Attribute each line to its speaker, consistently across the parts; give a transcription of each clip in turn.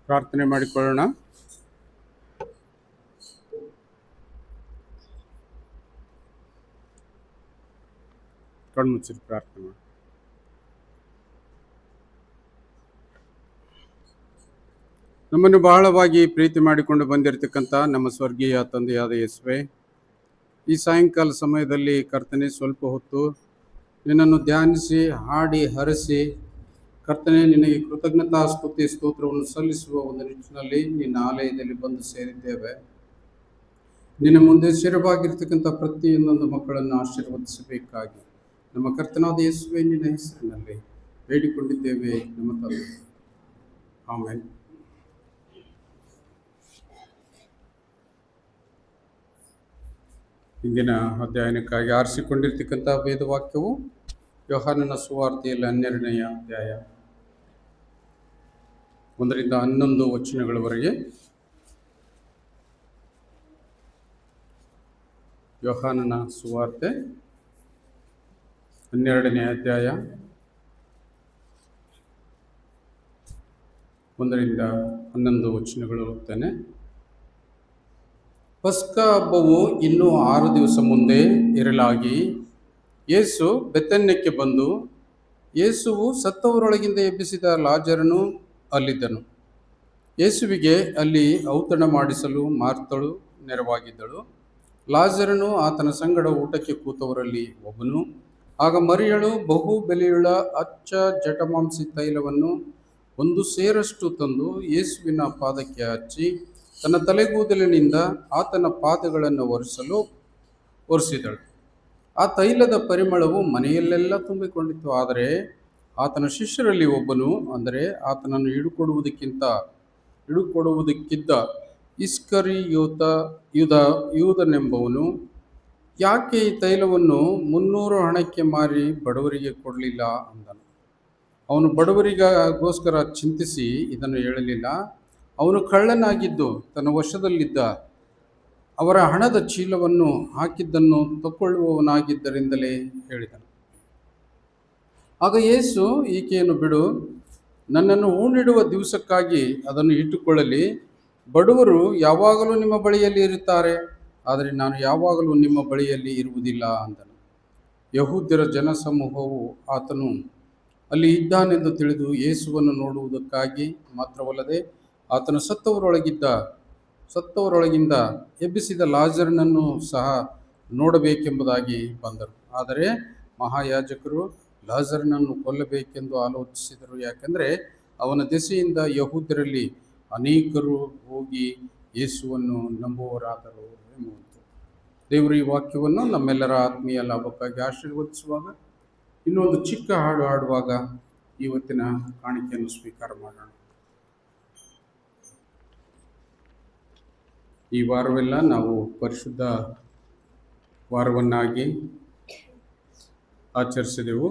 Speaker 1: ಪ್ರಾರ್ಥನೆ ಮಾಡಿಕೊಳ್ಳೋಣ. ಕಣ್ಮುಚ್ಚಿದ ಪ್ರಾರ್ಥನೆ ಮಾಡಿ. ನಮ್ಮನ್ನು ಬಹಳವಾಗಿ ಪ್ರೀತಿ ಮಾಡಿಕೊಂಡು ಬಂದಿರತಕ್ಕಂಥ ನಮ್ಮ ಸ್ವರ್ಗೀಯ ತಂದೆಯಾದ ಯೇಸುವೆ, ಈ ಸಾಯಂಕಾಲ ಸಮಯದಲ್ಲಿ ಕರ್ತನೆ ಸ್ವಲ್ಪ ಹೊತ್ತು ನಿನ್ನನ್ನು ಧ್ಯಾನಿಸಿ ಹಾಡಿ ಹರಸಿ ಕರ್ತನೆ ನಿನಗೆ ಕೃತಜ್ಞತಾ ಸ್ತುತಿ ಸ್ತೋತ್ರವನ್ನು ಸಲ್ಲಿಸುವ ಒಂದು ನಿಟ್ಟಿನಲ್ಲಿ ನಿನ್ನ ಆಲಯದಲ್ಲಿ ಬಂದು ಸೇರಿದ್ದೇವೆ. ನಿನ್ನ ಮುಂದೆ ಶಿರವಾಗಿರ್ತಕ್ಕಂಥ ಪ್ರತಿಯೊಂದೊಂದು ಮಕ್ಕಳನ್ನು ಆಶೀರ್ವದಿಸಬೇಕಾಗಿ ನಮ್ಮ ಕರ್ತನಾದ ಯೇಸುವೆ ನಿನ್ನ ಹೆಸರಿನಲ್ಲಿ ಬೇಡಿಕೊಂಡಿದ್ದೇವೆ ನಮ್ಮ ತಂದೆ, ಆಮೆನ್. ಇಂದಿನ ಅಧ್ಯಯನಕ್ಕಾಗಿ ಆರಿಸಿಕೊಂಡಿರ್ತಕ್ಕಂಥ ವೇದವಾಕ್ಯವು ಯೋಹಾನನ ಸುವಾರ್ತೆಯಲ್ಲಿ 12ನೇ ಅಧ್ಯಾಯ 1ರಿಂದ 11 ವಚನಗಳವರೆಗೆ. ಯೋಹಾನನ ಸುವಾರ್ತೆ 12ನೇ ಅಧ್ಯಾಯ 1ರಿಂದ 11 ವಚನಗಳು ಓದ್ತೇನೆ. ಪಸ್ಕ ಹಬ್ಬವು ಇನ್ನೂ 6 ದಿವಸ ಮುಂದೆ ಇರಲಾಗಿ ಯೇಸು ಬೆಥನ್ಯಕ್ಕೆ ಬಂದು, ಯೇಸುವು ಸತ್ತವರೊಳಗಿಂದ ಎಬ್ಬಿಸಿದ ಲಾಜರನು ಅಲ್ಲಿದ್ದನು. ಯೇಸುವಿಗೆ ಅಲ್ಲಿ ಔತಣ ಮಾಡಿಸಲು ಮಾರ್ತಳು ನೆರವಾಗಿದ್ದಳು. ಲಾಜರನು ಆತನ ಸಂಗಡ ಊಟಕ್ಕೆ ಕೂತವರಲ್ಲಿ ಒಬ್ಬನು. ಆಗ ಮರಿಯಳು ಬಹು ಬೆಲೆಯುಳ್ಳ ಅಚ್ಚ ಜಟಮಾಂಸಿ ತೈಲವನ್ನು 1 ಸೇರಷ್ಟು ತಂದು ಯೇಸುವಿನ ಪಾದಕ್ಕೆ ಹಚ್ಚಿ ತನ್ನ ತಲೆಗೂದಲಿನಿಂದ ಆತನ ಪಾದಗಳನ್ನು ಒರೆಸಿದಳು. ಆ ತೈಲದ ಪರಿಮಳವು ಮನೆಯಲ್ಲೆಲ್ಲ ತುಂಬಿಕೊಂಡಿತ್ತು. ಆದರೆ ಆತನ ಶಿಷ್ಯರಲ್ಲಿ ಒಬ್ಬನು, ಅಂದರೆ ಆತನನ್ನು ಹಿಡುಕೊಡುವುದಕ್ಕಿದ್ದ ಯೂದನೆಂಬವನು, ಯಾಕೆ ಈ ತೈಲವನ್ನು 300 ಹಣಕ್ಕೆ ಮಾರಿ ಬಡವರಿಗೆ ಕೊಡಲಿಲ್ಲ ಅಂದನು. ಅವನು ಬಡವರಿಗೋಸ್ಕರ ಚಿಂತಿಸಿ ಇದನ್ನು ಹೇಳಲಿಲ್ಲ. ಅವನು ಕಳ್ಳನಾಗಿದ್ದು ತನ್ನ ವಶದಲ್ಲಿದ್ದ ಅವರ ಹಣದ ಚೀಲವನ್ನು ಹಾಕಿದ್ದನ್ನು ತಕ್ಕೊಳ್ಳುವವನಾಗಿದ್ದರಿಂದಲೇ ಹೇಳಿದನು. ಆಗ ಯೇಸು, ಈಕೆಯನ್ನು ಬಿಡು, ನನ್ನನ್ನು ಹೂಣಿಡುವ ದಿವಸಕ್ಕಾಗಿ ಅದನ್ನು ಇಟ್ಟುಕೊಳ್ಳಲಿ. ಬಡವರು ಯಾವಾಗಲೂ ನಿಮ್ಮ ಬಳಿಯಲ್ಲಿ ಇರುತ್ತಾರೆ, ಆದರೆ ನಾನು ಯಾವಾಗಲೂ ನಿಮ್ಮ ಬಳಿಯಲ್ಲಿ ಇರುವುದಿಲ್ಲ ಅಂದನು. ಯಹೂದ್ಯರ ಜನಸಮೂಹವು ಆತನು ಅಲ್ಲಿ ಇದ್ದಾನೆಂದು ತಿಳಿದು ಯೇಸುವನ್ನು ನೋಡುವುದಕ್ಕಾಗಿ ಮಾತ್ರವಲ್ಲದೆ ಆತನು ಸತ್ತವರೊಳಗಿಂದ ಎಬ್ಬಿಸಿದ ಲಾಜರನನ್ನು ಸಹ ನೋಡಬೇಕೆಂಬುದಾಗಿ ಬಂದರು. ಆದರೆ ಮಹಾಯಾಜಕರು ಲಾಜರನನ್ನು ಕೊಲ್ಲಬೇಕೆಂದು ಆಲೋಚಿಸಿದರು. ಯಾಕೆಂದರೆ ಅವನ ದೆಸೆಯಿಂದ ಯಹೂದ್ಯರಲ್ಲಿ ಅನೇಕರು ಹೋಗಿ ಯೇಸುವನ್ನು ನಂಬುವರಾದರು ಎಂಬುದು. ದೇವರು ಈ ವಾಕ್ಯವನ್ನು ನಮ್ಮೆಲ್ಲರ ಆತ್ಮೀಯ ಲಾಭಕ್ಕಾಗಿ ಆಶೀರ್ವದಿಸುವಾಗ ಇನ್ನೊಂದು ಚಿಕ್ಕ ಹಾಡು ಹಾಡುವಾಗ ಇವತ್ತಿನ ಕಾಣಿಕೆಯನ್ನು ಸ್ವೀಕಾರ ಮಾಡೋಣ. ಈ ವಾರವೆಲ್ಲ ನಾವು ಪರಿಶುದ್ಧ ವಾರವನ್ನಾಗಿ ಆಚರಿಸಿದೆವು.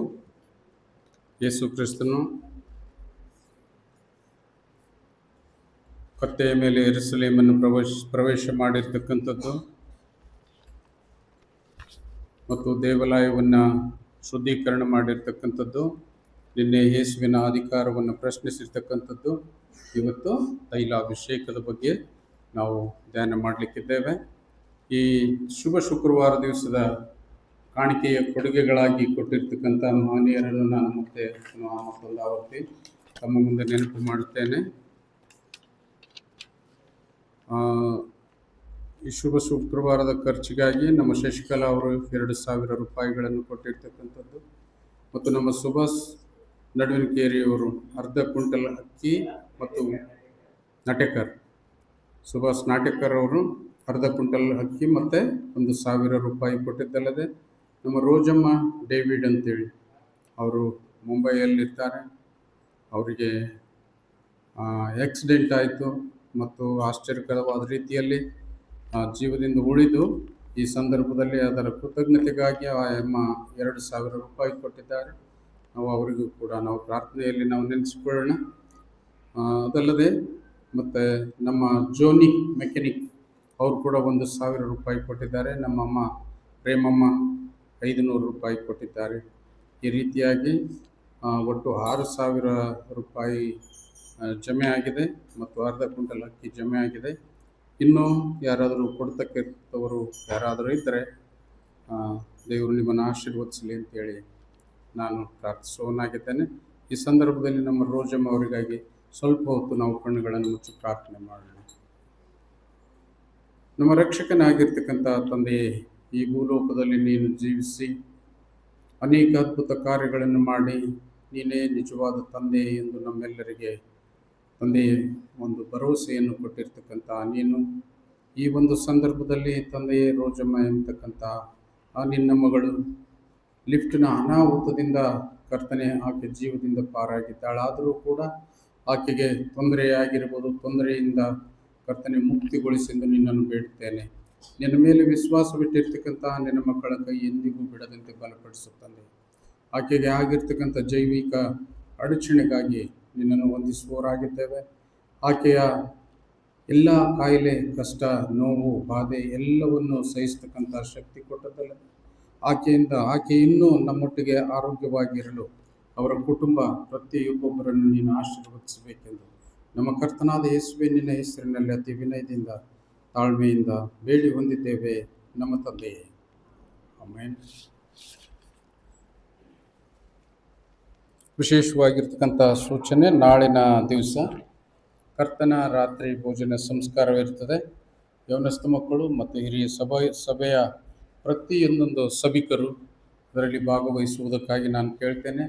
Speaker 1: ಯೇಸು ಕ್ರಿಸ್ತನು ಕತ್ತೆಯ ಮೇಲೆ ಯೆರೂಸಲೇಮನ್ನು ಪ್ರವೇಶ ಮಾಡಿರ್ತಕ್ಕಂಥದ್ದು ಮತ್ತು ದೇವಾಲಯವನ್ನು ಶುದ್ಧೀಕರಣ ಮಾಡಿರ್ತಕ್ಕಂಥದ್ದು, ನಿನ್ನೆ ಯೇಸುವಿನ ಅಧಿಕಾರವನ್ನು ಪ್ರಶ್ನಿಸಿರ್ತಕ್ಕಂಥದ್ದು, ಇವತ್ತು ತೈಲಾಭಿಷೇಕದ ಬಗ್ಗೆ ನಾವು ಧ್ಯಾನ ಮಾಡಲಿಕ್ಕಿದ್ದೇವೆ. ಈ ಶುಭ ಶುಕ್ರವಾರ ದಿವಸದ ಕಾಣಿಕೆಯ ಕೊಡುಗೆಗಳಾಗಿ ಕೊಟ್ಟಿರ್ತಕ್ಕಂಥ ಮಹನೀಯರನ್ನು ನಾನು ಮತ್ತೆ ಮತ್ತೊಂದು ಆವರ್ತಿ ತಮ್ಮ ಮುಂದೆ ನೆನಪು ಮಾಡುತ್ತೇನೆ. ಈ ಶುಭ ಶುಕ್ರವಾರದ ಖರ್ಚಿಗಾಗಿ ನಮ್ಮ ಶಶಿಕಲಾ ಅವರು 2,000 ರೂಪಾಯಿಗಳನ್ನು ಕೊಟ್ಟಿರ್ತಕ್ಕಂಥದ್ದು ಮತ್ತು ನಮ್ಮ ಸುಭಾಷ್ ನಡುವಿನಕೇರಿಯವರು 1/2 ಕ್ವಿಂಟಲ್ ಅಕ್ಕಿ ಮತ್ತು ಸುಭಾಷ್ ನಾಟೇಕರ್ ಅವರು 1/2 ಕ್ವಿಂಟಲ್ ಅಕ್ಕಿ ಮತ್ತು 1,000 ರೂಪಾಯಿ ಕೊಟ್ಟಿದ್ದಲ್ಲದೆ ನಮ್ಮ ರೋಜಮ್ಮ ಡೇವಿಡ್ ಅಂತೇಳಿ ಅವರು ಮುಂಬೈಯಲ್ಲಿರ್ತಾರೆ. ಅವರಿಗೆ ಆಕ್ಸಿಡೆಂಟ್ ಆಯಿತು ಮತ್ತು ಆಶ್ಚರ್ಯಕರವಾದ ರೀತಿಯಲ್ಲಿ ಜೀವದಿಂದ ಉಳಿದು ಈ ಸಂದರ್ಭದಲ್ಲಿ ಅದರ ಕೃತಜ್ಞತೆಗಾಗಿ ಆ ಅಮ್ಮ 2,000 ರೂಪಾಯಿ ಕೊಟ್ಟಿದ್ದಾರೆ. ನಾವು ಅವರಿಗೂ ಕೂಡ ನಾವು ಪ್ರಾರ್ಥನೆಯಲ್ಲಿ ನಾವು ನೆನೆಸಿಕೊಳ್ಳೋಣ. ಅದಲ್ಲದೆ ಮತ್ತು ನಮ್ಮ ಜೋನಿ ಮೆಕ್ಯಾನಿಕ್ ಅವರು ಕೂಡ 1,000 ರೂಪಾಯಿ ಕೊಟ್ಟಿದ್ದಾರೆ. ನಮ್ಮಮ್ಮ ಪ್ರೇಮಮ್ಮ 500 ರೂಪಾಯಿ ಕೊಟ್ಟಿದ್ದಾರೆ. ಈ ರೀತಿಯಾಗಿ ಒಟ್ಟು 6,000 ರೂಪಾಯಿ ಜಮೆ ಆಗಿದೆ ಮತ್ತು ಅರ್ಧ ಕ್ವಿಂಟಲ್ ಅಕ್ಕಿ ಜಮೆ ಆಗಿದೆ. ಇನ್ನೂ ಯಾರಾದರೂ ಕೊಡ್ತಕ್ಕಂಥವರು ಯಾರಾದರೂ ಇದ್ದರೆ ದೇವರು ನಿಮ್ಮನ್ನು ಆಶೀರ್ವದಿಸಲಿ ಅಂತೇಳಿ ನಾನು ಪ್ರಾರ್ಥಿಸುವವನಾಗಿದ್ದೇನೆ. ಈ ಸಂದರ್ಭದಲ್ಲಿ ನಮ್ಮ ರೋಜಮ್ಮ ಅವರಿಗಾಗಿ ಸ್ವಲ್ಪ ಹೊತ್ತು ನಾವು ಕಣ್ಣುಗಳನ್ನು ಮುಚ್ಚಿ ಪ್ರಾರ್ಥನೆ ಮಾಡೋಣ. ನಮ್ಮ ರಕ್ಷಕನಾಗಿರ್ತಕ್ಕಂಥ ತಂದೆಯೇ, ಈ ಭೂಲೋಕದಲ್ಲಿ ನೀನು ಜೀವಿಸಿ ಅನೇಕ ಅದ್ಭುತ ಕಾರ್ಯಗಳನ್ನು ಮಾಡಿ ನೀನೇ ನಿಜವಾದ ತಂದೆ ಎಂದು ನಮ್ಮೆಲ್ಲರಿಗೆ ತಂದೆಯೇ ಒಂದು ಭರವಸೆಯನ್ನು ಕೊಟ್ಟಿರ್ತಕ್ಕಂಥ ನೀನು ಈ ಒಂದು ಸಂದರ್ಭದಲ್ಲಿ ತಂದೆಯೇ ರೋಜಮ್ಮ ಎಂಬತಕ್ಕಂಥ ಆ ನಿನ್ನ ಮಗಳು ಲಿಫ್ಟ್ನ ಅನಾಹುತದಿಂದ ಕರ್ತನೆ ಆಕೆ ಜೀವದಿಂದ ಪಾರಾಗಿದ್ದಾಳಾದರೂ ಕೂಡ ಆಕೆಗೆ ತೊಂದರೆಯಾಗಿರ್ಬೋದು, ತೊಂದರೆಯಿಂದ ಕರ್ತನೆ ಮುಕ್ತಿಗೊಳಿಸೆಂದು ನಿನ್ನನ್ನು ಬೇಡುತ್ತೇನೆ. ನಿನ್ನ ಮೇಲೆ ವಿಶ್ವಾಸವಿಟ್ಟಿರ್ತಕ್ಕಂಥ ನಿನ್ನ ಮಕ್ಕಳ ಕೈ ಎಂದಿಗೂ ಬಿಡದಂತೆ ಬಲಪಡಿಸುತ್ತದೆ. ಆಕೆಗೆ ಆಗಿರ್ತಕ್ಕಂಥ ಜೈವಿಕ ಅಡಚಣೆಗಾಗಿ ನಿನ್ನನ್ನು ವಂದಿಸುವವರಾಗಿದ್ದೇವೆ. ಆಕೆಯ ಎಲ್ಲ ಕಾಯಿಲೆ, ಕಷ್ಟ, ನೋವು, ಬಾಧೆ ಎಲ್ಲವನ್ನು ಸಹಿಸ್ತಕ್ಕಂಥ ಶಕ್ತಿ ಕೊಟ್ಟದ್ದಲ್ಲದೆ ಆಕೆ ಇನ್ನೂ ನಮ್ಮೊಟ್ಟಿಗೆ ಆರೋಗ್ಯವಾಗಿರಲು ಅವರ ಕುಟುಂಬ ಪ್ರತಿಯೊಬ್ಬೊಬ್ಬರನ್ನು ನೀನು ಆಶೀರ್ವದಿಸಬೇಕೆಂದು ನಮ್ಮ ಕರ್ತನಾದ ಯೇಸುವೆ ನಿನ್ನ ಹೆಸರಿನಲ್ಲಿ ಅತಿ ವಿನಯದಿಂದ ತಾಳ್ಮೆಯಿಂದ ಬೇಡಿ ಹೊಂದಿದ್ದೇವೆ ನಮ್ಮ ತಂದೆಯೇ. ಆಮೆನ್. ವಿಶೇಷವಾಗಿರ್ತಕ್ಕಂಥ ಸೂಚನೆ, ನಾಳಿನ ದಿವಸ ಕರ್ತನ ರಾತ್ರಿ ಭೋಜನ ಸಂಸ್ಕಾರವಿರ್ತದೆ. ಯೌನಸ್ಥ ಮಕ್ಕಳು ಮತ್ತು ಹಿರಿಯ ಸಭೆಯ ಪ್ರತಿಯೊಂದೊಂದು ಸಭಿಕರು ಅದರಲ್ಲಿ ಭಾಗವಹಿಸುವುದಕ್ಕಾಗಿ ನಾನು ಕೇಳ್ತೇನೆ.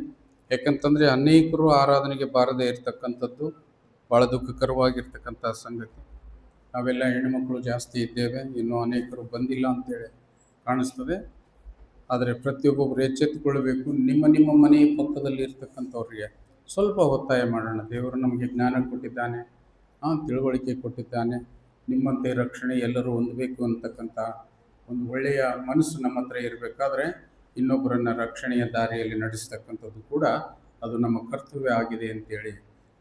Speaker 1: ಯಾಕಂತಂದರೆ ಅನೇಕರು ಆರಾಧನೆಗೆ ಬಾರದೇ ಇರತಕ್ಕಂಥದ್ದು ಭಾಳ ದುಃಖಕರವಾಗಿರ್ತಕ್ಕಂಥ ಸಂಗತಿ. ನಾವೆಲ್ಲ ಹೆಣ್ಣುಮಕ್ಕಳು ಜಾಸ್ತಿ ಇದ್ದೇವೆ, ಇನ್ನೂ ಅನೇಕರು ಬಂದಿಲ್ಲ ಅಂತೇಳಿ ಕಾಣಿಸ್ತದೆ. ಆದರೆ ಪ್ರತಿಯೊಬ್ಬೊಬ್ಬರು ಎಚ್ಚೆತ್ತುಕೊಳ್ಬೇಕು. ನಿಮ್ಮ ಮನೆಯ ಪಕ್ಕದಲ್ಲಿ ಇರ್ತಕ್ಕಂಥವ್ರಿಗೆ ಸ್ವಲ್ಪ ಒತ್ತಾಯ ಮಾಡೋಣ. ದೇವರು ನಮಗೆ ಜ್ಞಾನ ಕೊಟ್ಟಿದ್ದಾನೆ, ತಿಳುವಳಿಕೆ ಕೊಟ್ಟಿದ್ದಾನೆ. ನಿಮ್ಮಂತೆ ರಕ್ಷಣೆ ಎಲ್ಲರೂ ಹೊಂದಬೇಕು ಅಂತಕ್ಕಂಥ ಒಂದು ಒಳ್ಳೆಯ ಮನಸ್ಸು ನಮ್ಮ ಹತ್ರ ಇರಬೇಕಾದ್ರೆ ಇನ್ನೊಬ್ಬರನ್ನು ರಕ್ಷಣೆಯ ದಾರಿಯಲ್ಲಿ ನಡೆಸ್ತಕ್ಕಂಥದ್ದು ಕೂಡ ಅದು ನಮ್ಮ ಕರ್ತವ್ಯ ಆಗಿದೆ ಅಂತೇಳಿ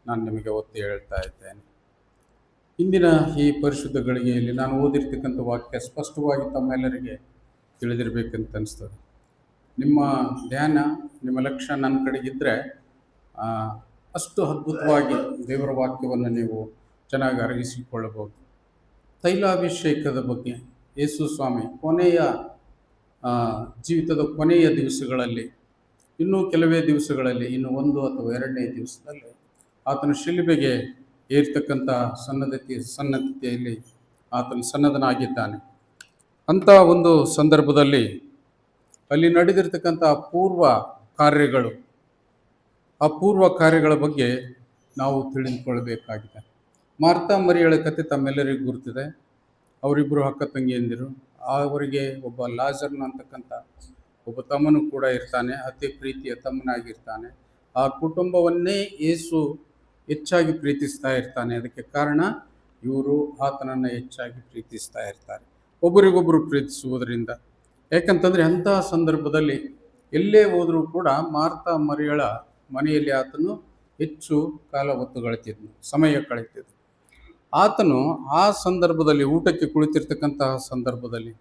Speaker 1: ನಾನು ನಿಮಗೆ ಒತ್ತಿ ಹೇಳ್ತಾ ಇದ್ದೇನೆ. ಇಂದಿನ ಈ ಪರಿಶುದ್ಧ ಗಳಿಗೆಯಲ್ಲಿ ನಾನು ಓದಿರ್ತಕ್ಕಂಥ ವಾಕ್ಯ ಸ್ಪಷ್ಟವಾಗಿ ತಮ್ಮೆಲ್ಲರಿಗೆ ತಿಳಿದಿರಬೇಕಂತ ಅನಿಸ್ತದೆ. ನಿಮ್ಮ ಧ್ಯಾನ, ನಿಮ್ಮ ಲಕ್ಷ್ಯ ನನ್ನ ಕಡೆಗಿದ್ದರೆ ಅಷ್ಟು ಅದ್ಭುತವಾಗಿ ದೇವರ ವಾಕ್ಯವನ್ನು ನೀವು ಚೆನ್ನಾಗಿ ಅರಗಿಸಿಕೊಳ್ಳಬಹುದು. ತೈಲಾಭಿಷೇಕದ ಬಗ್ಗೆ ಯೇಸು ಸ್ವಾಮಿ ಜೀವಿತದ ಕೊನೆಯ ದಿವಸಗಳಲ್ಲಿ, ಇನ್ನೂ ಕೆಲವೇ ದಿವಸಗಳಲ್ಲಿ, ಇನ್ನು 1 ಅಥವಾ 2ನೇ ದಿವಸದಲ್ಲಿ ಆತನ ಶಿಲುಬೆಗೆ ಏರ್ತಕ್ಕಂಥ ಸನ್ನದ್ಧತೆಯಲ್ಲಿ ಆತನು ಸನ್ನದ್ಧನಾಗಿದ್ದಾನೆ. ಅಂಥ ಒಂದು ಸಂದರ್ಭದಲ್ಲಿ ಅಲ್ಲಿ ನಡೆದಿರ್ತಕ್ಕಂಥ ಪೂರ್ವ ಕಾರ್ಯಗಳ ಬಗ್ಗೆ ನಾವು ತಿಳಿದುಕೊಳ್ಬೇಕಾಗಿದೆ. ಮಾರ್ತಾ ಮರಿಯಳ ಕಥೆ ತಮ್ಮೆಲ್ಲರಿಗೂ ಗುರುತಿದೆ. ಅವರಿಬ್ಬರು ಅಕ್ಕ ತಂಗಿಯಂದಿರು. ಅವರಿಗೆ ಒಬ್ಬ ಲಾಜರ್ನ ಅಂತಕ್ಕಂಥ ಒಬ್ಬ ತಮ್ಮನು ಕೂಡ ಇರ್ತಾನೆ, ಅತಿ ಪ್ರೀತಿಯ ತಮ್ಮನಾಗಿರ್ತಾನೆ. ಆ ಕುಟುಂಬವನ್ನೇ ಯೇಸು ಹೆಚ್ಚಾಗಿ ಪ್ರೀತಿಸ್ತಾ ಇರ್ತಾನೆ. ಅದಕ್ಕೆ ಕಾರಣ ಇವರು ಆತನನ್ನು ಹೆಚ್ಚಾಗಿ ಪ್ರೀತಿಸ್ತಾ ಇರ್ತಾರೆ, ಒಬ್ಬರಿಗೊಬ್ಬರು ಪ್ರೀತಿಸುವುದರಿಂದ. ಯಾಕಂತಂದರೆ ಅಂತಹ ಸಂದರ್ಭದಲ್ಲಿ ಎಲ್ಲೇ ಹೋದರೂ ಕೂಡ ಮಾರ್ತಾ ಮರಿಯಳ ಮನೆಯಲ್ಲಿ ಆತನು ಹೆಚ್ಚು ಕಾಲ ಸಮಯ ಕಳೀತಿದ್ನು. ಆತನು ಆ ಸಂದರ್ಭದಲ್ಲಿ ಊಟಕ್ಕೆ ಕುಳಿತಿರ್ತಕ್ಕಂತಹ ಸಂದರ್ಭದಲ್ಲಿ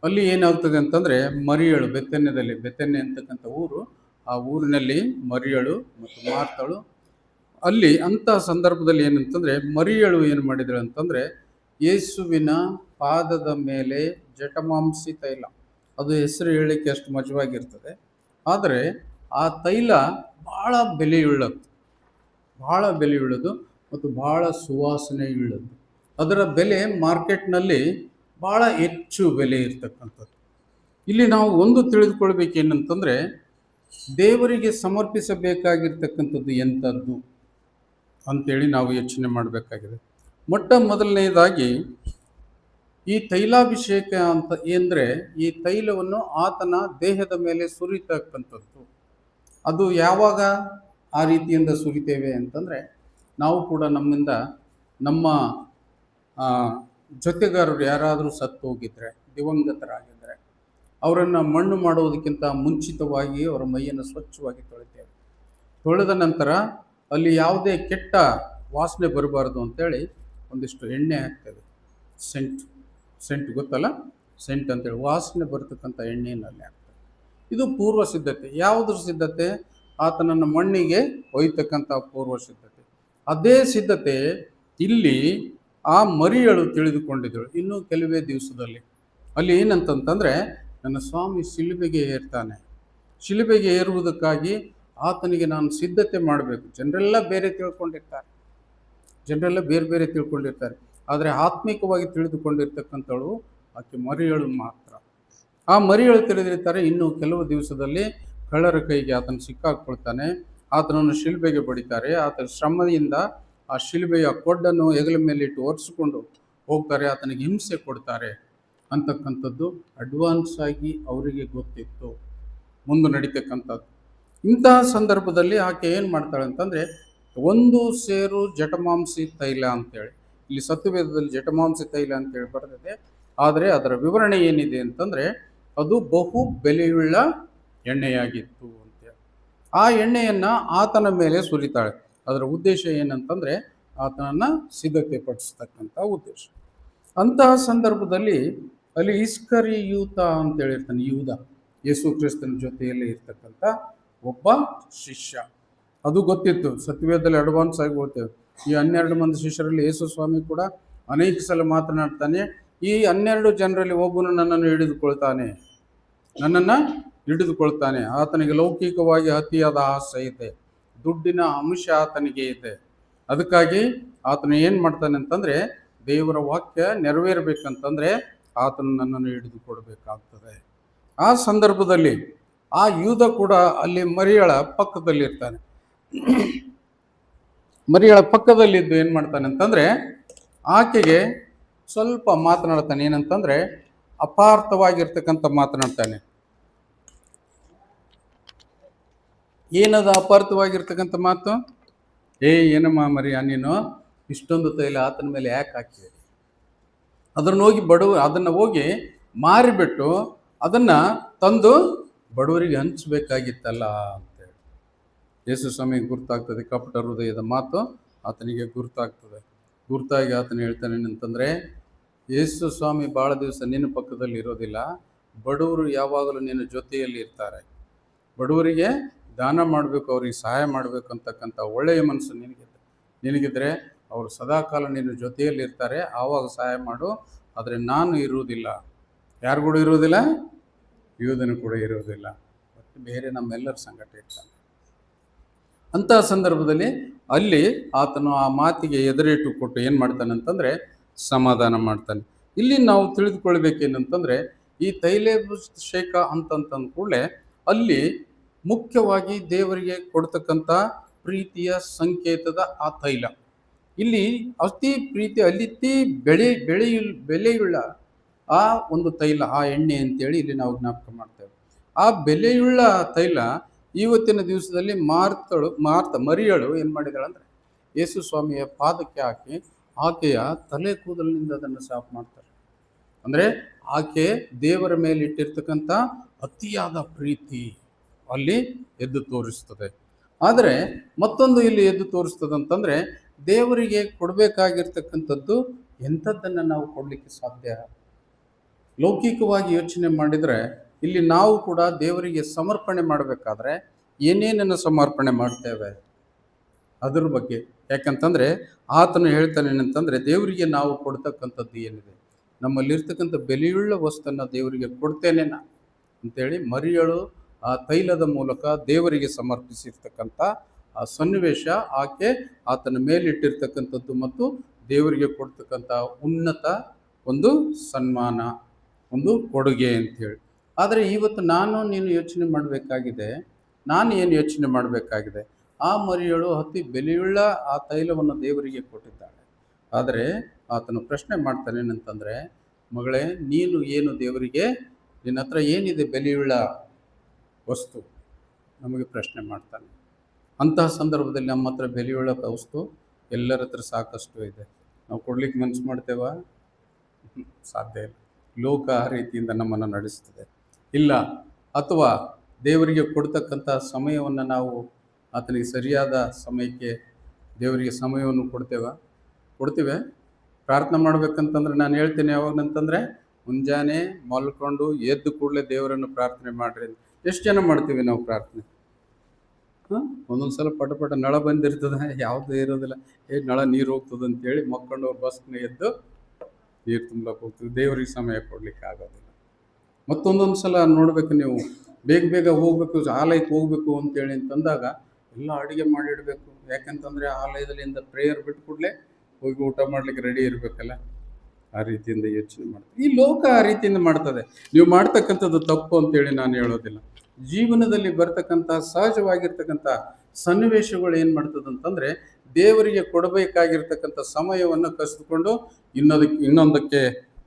Speaker 1: ಅಲ್ಲಿ ಏನಾಗ್ತದೆ ಅಂತಂದರೆ, ಮರಿಯಳು ಬೆಥೆನ್ಯ ಅಂತಕ್ಕಂಥ ಊರು, ಆ ಊರಿನಲ್ಲಿ ಮರಿಯಳು ಮತ್ತು ಮಾರ್ತಳು ಅಲ್ಲಿ ಅಂತಹ ಸಂದರ್ಭದಲ್ಲಿ ಏನಂತಂದರೆ, ಮರಿಯಳು ಏನು ಮಾಡಿದಳು ಅಂತಂದರೆ ಯೇಸುವಿನ ಪಾದದ ಮೇಲೆ ಜಟಮಾಂಸಿ ತೈಲ, ಅದು ಹೆಸರು ಹೇಳಲಿಕ್ಕೆ ಅಷ್ಟು ಮಜವಾಗಿರ್ತದೆ, ಆದರೆ ಆ ತೈಲ ಭಾಳ ಬೆಲೆಯುಳ್ಳದು ಮತ್ತು ಭಾಳ ಸುವಾಸನೆಯುಳ್ಳದು. ಅದರ ಬೆಲೆ ಮಾರ್ಕೆಟ್ನಲ್ಲಿ ಭಾಳ ಹೆಚ್ಚು ಬೆಲೆ ಇರ್ತಕ್ಕಂಥದ್ದು. ಇಲ್ಲಿ ನಾವು ಒಂದು ತಿಳಿದುಕೊಳ್ಬೇಕೇನಂತಂದರೆ, ದೇವರಿಗೆ ಸಮರ್ಪಿಸಬೇಕಾಗಿರ್ತಕ್ಕಂಥದ್ದು ಎಂಥದ್ದು ಅಂಥೇಳಿ ನಾವು ಯೋಚನೆ ಮಾಡಬೇಕಾಗಿದೆ. ಮೊದಲನೇದಾಗಿ ಈ ತೈಲಾಭಿಷೇಕ ಅಂತ ಅಂದರೆ, ಈ ತೈಲವನ್ನು ಆತನ ದೇಹದ ಮೇಲೆ ಸುರಿತಕ್ಕಂಥದ್ದು. ಅದು ಯಾವಾಗ ಆ ರೀತಿಯಿಂದ ಸುರಿತೇವೆ ಅಂತಂದರೆ, ನಾವು ಕೂಡ ನಮ್ಮ ಜೊತೆಗಾರರು ಯಾರಾದರೂ ಸತ್ತು ಹೋಗಿದ್ರೆ, ದಿವಂಗತರಾಗಿದ್ದರೆ, ಅವರನ್ನು ಮಣ್ಣು ಮಾಡುವುದಕ್ಕಿಂತ ಮುಂಚಿತವಾಗಿ ಅವರ ಮೈಯನ್ನು ಸ್ವಚ್ಛವಾಗಿ ತೊಳಿತೇವೆ. ತೊಳೆದ ನಂತರ ಅಲ್ಲಿ ಯಾವುದೇ ಕೆಟ್ಟ ವಾಸನೆ ಬರಬಾರ್ದು ಅಂತೇಳಿ ಒಂದಿಷ್ಟು ಎಣ್ಣೆ ಹಾಕ್ತೇವೆ. ಸೆಂಟ್ ಗೊತ್ತಲ್ಲ, ಸೆಂಟ್ ಅಂತೇಳಿ ವಾಸನೆ ಬರ್ತಕ್ಕಂಥ ಎಣ್ಣೆಯಲ್ಲಿ ಹಾಕ್ತೇವೆ. ಇದು ಪೂರ್ವ ಸಿದ್ಧತೆ. ಯಾವುದ್ರ ಸಿದ್ಧತೆ? ಆತನನ್ನು ಮಣ್ಣಿಗೆ ಒಯ್ತಕ್ಕಂಥ ಪೂರ್ವ ಸಿದ್ಧತೆ. ಅದೇ ಸಿದ್ಧತೆ ಇಲ್ಲಿ ಆ ಮರಿಯಳು ತಿಳಿದುಕೊಂಡಿದ್ದಳು. ಇನ್ನೂ ಕೆಲವೇ ದಿವಸದಲ್ಲಿ ಅಲ್ಲಿ ಏನಂತಂತಂದರೆ, ನನ್ನ ಸ್ವಾಮಿ ಶಿಲುಬೆಗೆ ಏರ್ತಾನೆ, ಶಿಲುಬೆಗೆ ಏರುವುದಕ್ಕಾಗಿ ಆತನಿಗೆ ನಾನು ಸಿದ್ಧತೆ ಮಾಡಬೇಕು. ಜನರೆಲ್ಲ ಬೇರೆ ತಿಳ್ಕೊಂಡಿರ್ತಾರೆ, ಜನರೆಲ್ಲ ಬೇರೆ ಬೇರೆ ತಿಳ್ಕೊಂಡಿರ್ತಾರೆ, ಆದರೆ ಆತ್ಮಿಕವಾಗಿ ತಿಳಿದುಕೊಂಡಿರ್ತಕ್ಕಂಥವಳು ಆಕೆ ಮರಿಯಳು ಮಾತ್ರ. ಆ ಮರಿಯಳು ತಿಳಿದಿರ್ತಾರೆ, ಇನ್ನು ಕೆಲವು ದಿವಸದಲ್ಲಿ ಕಳ್ಳರ ಕೈಗೆ ಆತನು ಸಿಕ್ಕಾಕೊಳ್ತಾನೆ, ಆತನನ್ನು ಶಿಲುಬೆಗೆ ಬಡಿತಾರೆ, ಆತನ ಶ್ರಮದಿಂದ ಆ ಶಿಲುಬೆಯ ಕೊಡ್ಡನ್ನು ಹೆಗಲ ಮೇಲೆ ಇಟ್ಟು ಒರೆಸಿಕೊಂಡು ಹೋಗ್ತಾರೆ, ಆತನಿಗೆ ಹಿಂಸೆ ಕೊಡ್ತಾರೆ ಅಂತಕ್ಕಂಥದ್ದು ಅಡ್ವಾನ್ಸ್ ಆಗಿ ಅವರಿಗೆ ಗೊತ್ತಿತ್ತು ಮುಂದೆ ನಡೀತಕ್ಕಂಥದ್ದು. ಇಂತಹ ಸಂದರ್ಭದಲ್ಲಿ ಆಕೆ ಏನು ಮಾಡ್ತಾಳೆ ಅಂತಂದರೆ, ಒಂದು ಸೇರು ಜಟಮಾಂಸಿ ತೈಲ ಅಂತೇಳಿ, ಇಲ್ಲಿ ಸತ್ಯವೇದದಲ್ಲಿ ಜಟಮಾಂಸಿ ತೈಲ ಅಂತೇಳಿ ಬರ್ತದೆ, ಆದರೆ ಅದರ ವಿವರಣೆ ಏನಿದೆ ಅಂತಂದರೆ ಅದು ಬಹು ಬೆಲೆಯುಳ್ಳ ಎಣ್ಣೆಯಾಗಿತ್ತು ಅಂತೇಳಿ. ಆ ಎಣ್ಣೆಯನ್ನು ಆತನ ಮೇಲೆ ಸುರಿತಾಳೆ. ಅದರ ಉದ್ದೇಶ ಏನಂತಂದರೆ ಆತನನ್ನು ಸಿದ್ಧತೆ ಪಡಿಸ್ತಕ್ಕಂಥ ಉದ್ದೇಶ. ಅಂತಹ ಸಂದರ್ಭದಲ್ಲಿ ಅಲ್ಲಿ ಇಸ್ಕರಿಯೂತ ಅಂತೇಳಿರ್ತಾನೆ, ಯೂದ, ಯೇಸು ಕ್ರಿಸ್ತನ ಜೊತೆಯಲ್ಲಿ ಇರ್ತಕ್ಕಂಥ ಒಬ್ಬ ಶಿಷ್ಯ. ಅದು ಗೊತ್ತಿತ್ತು, ಸತ್ಯವೇದದಲ್ಲಿ ಅಡ್ವಾನ್ಸ್ ಆಗಿ ಹೋಗ್ತೇವೆ. ಈ 12 ಮಂದಿ ಶಿಷ್ಯರಲ್ಲಿ ಯೇಸು ಸ್ವಾಮಿ ಕೂಡ ಅನೇಕ ಸಲ ಮಾತನಾಡ್ತಾನೆ, ಈ 12 ಜನರಲ್ಲಿ ಒಬ್ಬನು ನನ್ನನ್ನು ಹಿಡಿದುಕೊಳ್ತಾನೆ. ಆತನಿಗೆ ಲೌಕಿಕವಾಗಿ ಅತಿಯಾದ ಆಸೆ ಇದೆ, ದುಡ್ಡಿನ ಅಂಶ ಆತನಿಗೆ ಇದೆ. ಅದಕ್ಕಾಗಿ ಆತನು ಏನು ಮಾಡ್ತಾನೆ ಅಂತಂದರೆ, ದೇವರ ವಾಕ್ಯ ನೆರವೇರಬೇಕಂತಂದರೆ ಆತನು ನನ್ನನ್ನು ಹಿಡಿದುಕೊಡ್ಬೇಕಾಗ್ತದೆ. ಆ ಸಂದರ್ಭದಲ್ಲಿ ಆ ಯೂದ ಕೂಡ ಅಲ್ಲಿ ಮರಿಯಳ ಪಕ್ಕದಲ್ಲಿರ್ತಾನೆ. ಮರಿಯಳ ಪಕ್ಕದಲ್ಲಿದ್ದು ಏನು ಮಾಡ್ತಾನೆ ಅಂತಂದರೆ ಆಕೆಗೆ ಸ್ವಲ್ಪ ಮಾತನಾಡ್ತಾನೆ. ಏನಂತಂದರೆ ಅಪಾರ್ಥವಾಗಿರ್ತಕ್ಕಂಥ ಮಾತನಾಡ್ತಾನೆ. ಏನದು ಅಪಾರ್ಥವಾಗಿರ್ತಕ್ಕಂಥ ಮಾತು? ಏನಮ್ಮ ಮರಿಯ, ನೀನು ಇಷ್ಟೊಂದು ತೈಲ ಆತನ ಮೇಲೆ ಯಾಕೆ ಹಾಕಿದೆ? ಅದನ್ನು ಹೋಗಿ ಮಾರಿಬಿಟ್ಟು ಅದನ್ನು ತಂದು ಬಡವರಿಗೆ ಹಂಚಬೇಕಾಗಿತ್ತಲ್ಲ ಅಂತೇಳಿ. ಯೇಸು ಸ್ವಾಮಿಗೆ ಗುರ್ತಾಗ್ತದೆ, ಕಪಟ ಹೃದಯದ ಮಾತು ಆತನಿಗೆ ಗುರ್ತಾಗಿ ಆತನು ಹೇಳ್ತಾನೆ ಅಂತಂದರೆ, ಯೇಸು ಸ್ವಾಮಿ ಭಾಳ ದಿವಸ ನಿನ್ನ ಪಕ್ಕದಲ್ಲಿ ಇರೋದಿಲ್ಲ, ಬಡವರು ಯಾವಾಗಲೂ ನಿನ್ನ ಜೊತೆಯಲ್ಲಿ ಇರ್ತಾರೆ. ಬಡವರಿಗೆ ದಾನ ಮಾಡಬೇಕು, ಅವ್ರಿಗೆ ಸಹಾಯ ಮಾಡಬೇಕು ಅಂತಕ್ಕಂಥ ಒಳ್ಳೆಯ ಮನಸ್ಸು ನಿನಗಿದ್ರೆ ಅವರು ಸದಾಕಾಲ ನಿನ್ನ ಜೊತೆಯಲ್ಲಿ ಇರ್ತಾರೆ, ಆವಾಗ ಸಹಾಯ ಮಾಡು. ಆದರೆ ನಾನು ಇರುವುದಿಲ್ಲ. ಯಾರು ಕೂಡ ಇರುವುದಿಲ್ಲ? ಯೂದನು ಕೂಡ ಇರುವುದಿಲ್ಲ, ಮತ್ತು ಬೇರೆ ನಮ್ಮೆಲ್ಲರ ಸಂಗಟ ಇರ್ತಾನೆ. ಅಂತಹ ಸಂದರ್ಭದಲ್ಲಿ ಅಲ್ಲಿ ಆತನು ಆ ಮಾತಿಗೆ ಎದುರೇಟು ಕೊಟ್ಟು ಏನು ಮಾಡ್ತಾನೆ ಅಂತಂದರೆ ಸಮಾಧಾನ ಮಾಡ್ತಾನೆ. ಇಲ್ಲಿ ನಾವು ತಿಳಿದುಕೊಳ್ಬೇಕೇನಂತಂದರೆ, ಈ ತೈಲಾಭಿಷೇಕ ಅಂತಂತಂದ ಕೂಡಲೇ ಅಲ್ಲಿ ಮುಖ್ಯವಾಗಿ ದೇವರಿಗೆ ಕೊಡ್ತಕ್ಕಂಥ ಪ್ರೀತಿಯ ಸಂಕೇತದ ಆ ತೈಲ. ಇಲ್ಲಿ ಅತಿ ಪ್ರೀತಿ, ಅತಿ ಬೆಲೆಯುಳ್ಳ ಆ ಒಂದು ತೈಲ, ಆ ಎಣ್ಣೆ ಅಂತೇಳಿ ಇಲ್ಲಿ ನಾವು ಜ್ಞಾಪಕ ಮಾಡ್ತೇವೆ. ಆ ಬೆಲೆಯುಳ್ಳ ತೈಲ ಇವತ್ತಿನ ದಿವಸದಲ್ಲಿ ಮರಿಯಳು ಏನು ಮಾಡಿದಾಳೆ ಅಂದರೆ ಯೇಸು ಸ್ವಾಮಿಯ ಪಾದಕ್ಕೆ ಹಾಕಿ ಆಕೆಯ ತಲೆ ಕೂದಲಿನಿಂದ ಅದನ್ನು ಸಾಫ್ ಮಾಡ್ತಾರೆ. ಅಂದರೆ ಆಕೆ ದೇವರ ಮೇಲೆ ಇಟ್ಟಿರ್ತಕ್ಕಂಥ ಅತಿಯಾದ ಪ್ರೀತಿ ಅಲ್ಲಿ ಎದ್ದು ತೋರಿಸ್ತದೆ. ಆದರೆ ಮತ್ತೊಂದು ಇಲ್ಲಿ ಎದ್ದು ತೋರಿಸ್ತದೆ ಅಂತಂದರೆ, ದೇವರಿಗೆ ಕೊಡಬೇಕಾಗಿರ್ತಕ್ಕಂಥದ್ದು ಎಂಥದ್ದನ್ನು ನಾವು ಕೊಡಲಿಕ್ಕೆ ಸಾಧ್ಯ? ಲೌಕಿಕವಾಗಿ ಯೋಚನೆ ಮಾಡಿದರೆ ಇಲ್ಲಿ ನಾವು ಕೂಡ ದೇವರಿಗೆ ಸಮರ್ಪಣೆ ಮಾಡಬೇಕಾದ್ರೆ ಏನೇನನ್ನು ಸಮರ್ಪಣೆ ಮಾಡ್ತೇವೆ ಅದ್ರ ಬಗ್ಗೆ. ಯಾಕಂತಂದರೆ ಆತನು ಹೇಳ್ತಾನೆ ಏನಂತಂದರೆ, ದೇವರಿಗೆ ನಾವು ಕೊಡ್ತಕ್ಕಂಥದ್ದು ಏನಿದೆ, ನಮ್ಮಲ್ಲಿರ್ತಕ್ಕಂಥ ಬೆಲೆಯುಳ್ಳ ವಸ್ತುವನ್ನು ದೇವರಿಗೆ ಕೊಡ್ತೇನೆ ಅಂತೇಳಿ ಮರಿಯಳು ಆ ತೈಲದ ಮೂಲಕ ದೇವರಿಗೆ ಸಮರ್ಪಿಸಿರ್ತಕ್ಕಂಥ ಆ ಸನ್ನಿವೇಶ, ಆತನ ಮೇಲಿಟ್ಟಿರ್ತಕ್ಕಂಥದ್ದು ಮತ್ತು ದೇವರಿಗೆ ಕೊಡ್ತಕ್ಕಂಥ ಉನ್ನತ ಒಂದು ಸನ್ಮಾನ, ಒಂದು ಕೊಡುಗೆ ಅಂತೇಳಿ. ಆದರೆ ಇವತ್ತು ನೀನು ಯೋಚನೆ ಮಾಡಬೇಕಾಗಿದೆ, ನಾನು ಏನು ಯೋಚನೆ ಮಾಡಬೇಕಾಗಿದೆ? ಆ ಮರಿಯಳು ಅತಿ ಬೆಲೆಯುಳ್ಳ ಆ ತೈಲವನ್ನು ದೇವರಿಗೆ ಕೊಟ್ಟಿದ್ದಾಳೆ. ಆದರೆ ಆತನು ಪ್ರಶ್ನೆ ಮಾಡ್ತಾನೆ ಏನಂತಂದರೆ, ಮಗಳೇ, ನೀನು ಏನು ದೇವರಿಗೆ, ನಿನ್ನ ಹತ್ರ ಏನಿದೆ ಬೆಲೆಯುಳ್ಳ ವಸ್ತು? ನಮಗೆ ಪ್ರಶ್ನೆ ಮಾಡ್ತಾನೆ. ಅಂತಹ ಸಂದರ್ಭದಲ್ಲಿ ನಮ್ಮ ಹತ್ರ ಬೆಲೆಯುಳ್ಳ ವಸ್ತು ಎಲ್ಲರ ಹತ್ರ ಸಾಕಷ್ಟು ಇದೆ. ನಾವು ಕೊಡ್ಲಿಕ್ಕೆ ಮನಸ್ಸು ಮಾಡ್ತೇವಾ? ಸಾಧ್ಯ ಇಲ್ಲ. ಲೋಕ ಆ ರೀತಿಯಿಂದ ನಮ್ಮನ್ನು ನಡೆಸ್ತದೆ. ಇಲ್ಲ, ಅಥವಾ ದೇವರಿಗೆ ಕೊಡ್ತಕ್ಕಂಥ ಸಮಯವನ್ನು ನಾವು ಆತನಿಗೆ ಸರಿಯಾದ ಸಮಯಕ್ಕೆ ದೇವರಿಗೆ ಸಮಯವನ್ನು ಕೊಡ್ತೀವಿ. ಪ್ರಾರ್ಥನೆ ಮಾಡ್ಬೇಕಂತಂದ್ರೆ ನಾನು ಹೇಳ್ತೇನೆ ಯಾವಾಗಂತಂದರೆ, ಮುಂಜಾನೆ ಮಲ್ಕೊಂಡು ಎದ್ದು ಕೂಡಲೇ ದೇವರನ್ನು ಪ್ರಾರ್ಥನೆ ಮಾಡಿರಿ. ಎಷ್ಟು ಜನ ಮಾಡ್ತೀವಿ ನಾವು ಪ್ರಾರ್ಥನೆ? ಒಂದೊಂದ್ಸಲ ಪಟ ಪಟ ನಳ ಬಂದಿರ್ತದೆ, ಯಾವುದು ಇರೋದಿಲ್ಲ. ನಳ ನೀರು ಹೋಗ್ತದೆ ಅಂತೇಳಿ ಮಕ್ಕೊಂಡು ಅವ್ರು ಬಸ್ನ ಎದ್ದು ನೀರು ತುಂಬಕ್ಕೆ ಹೋಗ್ತದೆ. ದೇವ್ರಿಗೆ ಸಮಯ ಕೊಡ್ಲಿಕ್ಕೆ ಆಗೋದಿಲ್ಲ. ಮತ್ತೊಂದೊಂದು ಸಲ ನೋಡ್ಬೇಕು ನೀವು, ಬೇಗ ಬೇಗ ಹೋಗ್ಬೇಕು, ಆಲಯಕ್ಕೆ ಹೋಗ್ಬೇಕು ಅಂತೇಳಿ ಅಂತಂದಾಗ ಎಲ್ಲ ಅಡುಗೆ ಮಾಡಿಡಬೇಕು. ಯಾಕಂತಂದರೆ ಆಲಯದಲ್ಲಿಂದ ಪ್ರೇಯರ್ ಬಿಟ್ಟು ಕೂಡಲೇ ಹೋಗಿ ಊಟ ಮಾಡ್ಲಿಕ್ಕೆ ರೆಡಿ ಇರಬೇಕಲ್ಲ. ಆ ರೀತಿಯಿಂದ ಯೋಚನೆ ಮಾಡ್ತಾರೆ. ಈ ಲೋಕ ಆ ರೀತಿಯಿಂದ ಮಾಡ್ತದೆ. ನೀವು ಮಾಡ್ತಕ್ಕಂಥದ್ದು ತಪ್ಪು ಅಂತೇಳಿ ನಾನು ಹೇಳೋದಿಲ್ಲ. ಜೀವನದಲ್ಲಿ ಬರ್ತಕ್ಕಂಥ ಸಹಜವಾಗಿರ್ತಕ್ಕಂಥ ಸನ್ನಿವೇಶಗಳು ಏನು ಮಾಡ್ತದಂತಂದರೆ, ದೇವರಿಗೆ ಕೊಡಬೇಕಾಗಿರ್ತಕ್ಕಂಥ ಸಮಯವನ್ನು ಕಸಿದುಕೊಂಡು ಇನ್ನೊಂದಕ್ಕೆ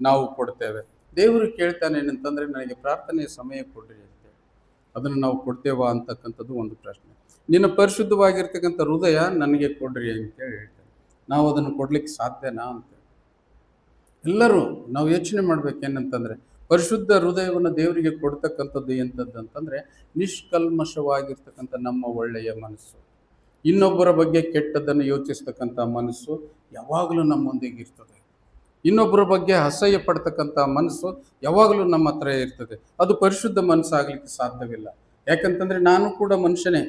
Speaker 1: ನಾವು ಕೊಡ್ತೇವೆ. ದೇವರು ಕೇಳ್ತಾನೆ ಏನಂತಂದರೆ, ನನಗೆ ಪ್ರಾರ್ಥನೆಯ ಸಮಯ ಕೊಡ್ರಿ ಅಂತೇಳಿ. ಅದನ್ನು ನಾವು ಕೊಡ್ತೇವಾ ಅಂತಕ್ಕಂಥದ್ದು ಒಂದು ಪ್ರಶ್ನೆ. ನಿನ್ನ ಪರಿಶುದ್ಧವಾಗಿರ್ತಕ್ಕಂಥ ಹೃದಯ ನನಗೆ ಕೊಡ್ರಿ ಅಂತೇಳಿ ಹೇಳ್ತೇನೆ. ನಾವು ಅದನ್ನು ಕೊಡ್ಲಿಕ್ಕೆ ಸಾಧ್ಯನಾ ಅಂತೇಳಿ ಎಲ್ಲರೂ ನಾವು ಯೋಚನೆ ಮಾಡ್ಬೇಕೇನಂತಂದರೆ, ಪರಿಶುದ್ಧ ಹೃದಯವನ್ನು ದೇವರಿಗೆ ಕೊಡ್ತಕ್ಕಂಥದ್ದು ಎಂಥದ್ದು ಅಂತಂದರೆ, ನಿಷ್ಕಲ್ಮಶವಾಗಿರ್ತಕ್ಕಂಥ ನಮ್ಮ ಒಳ್ಳೆಯ ಮನಸ್ಸು, ಇನ್ನೊಬ್ಬರ ಬಗ್ಗೆ ಕೆಟ್ಟದ್ದನ್ನು ಯೋಚಿಸ್ತಕ್ಕಂಥ ಮನಸ್ಸು ಯಾವಾಗಲೂ ನಮ್ಮೊಂದಿಗೆ ಇರ್ತದೆ. ಇನ್ನೊಬ್ಬರ ಬಗ್ಗೆ ಅಸಹ್ಯ ಪಡ್ತಕ್ಕಂಥ ಮನಸ್ಸು ಯಾವಾಗಲೂ ನಮ್ಮ ಹತ್ರ ಇರ್ತದೆ. ಅದು ಪರಿಶುದ್ಧ ಮನಸ್ಸಾಗಲಿಕ್ಕೆ ಸಾಧ್ಯವಿಲ್ಲ. ಯಾಕಂತಂದರೆ ನಾನು ಕೂಡ ಮನುಷ್ಯನೇ,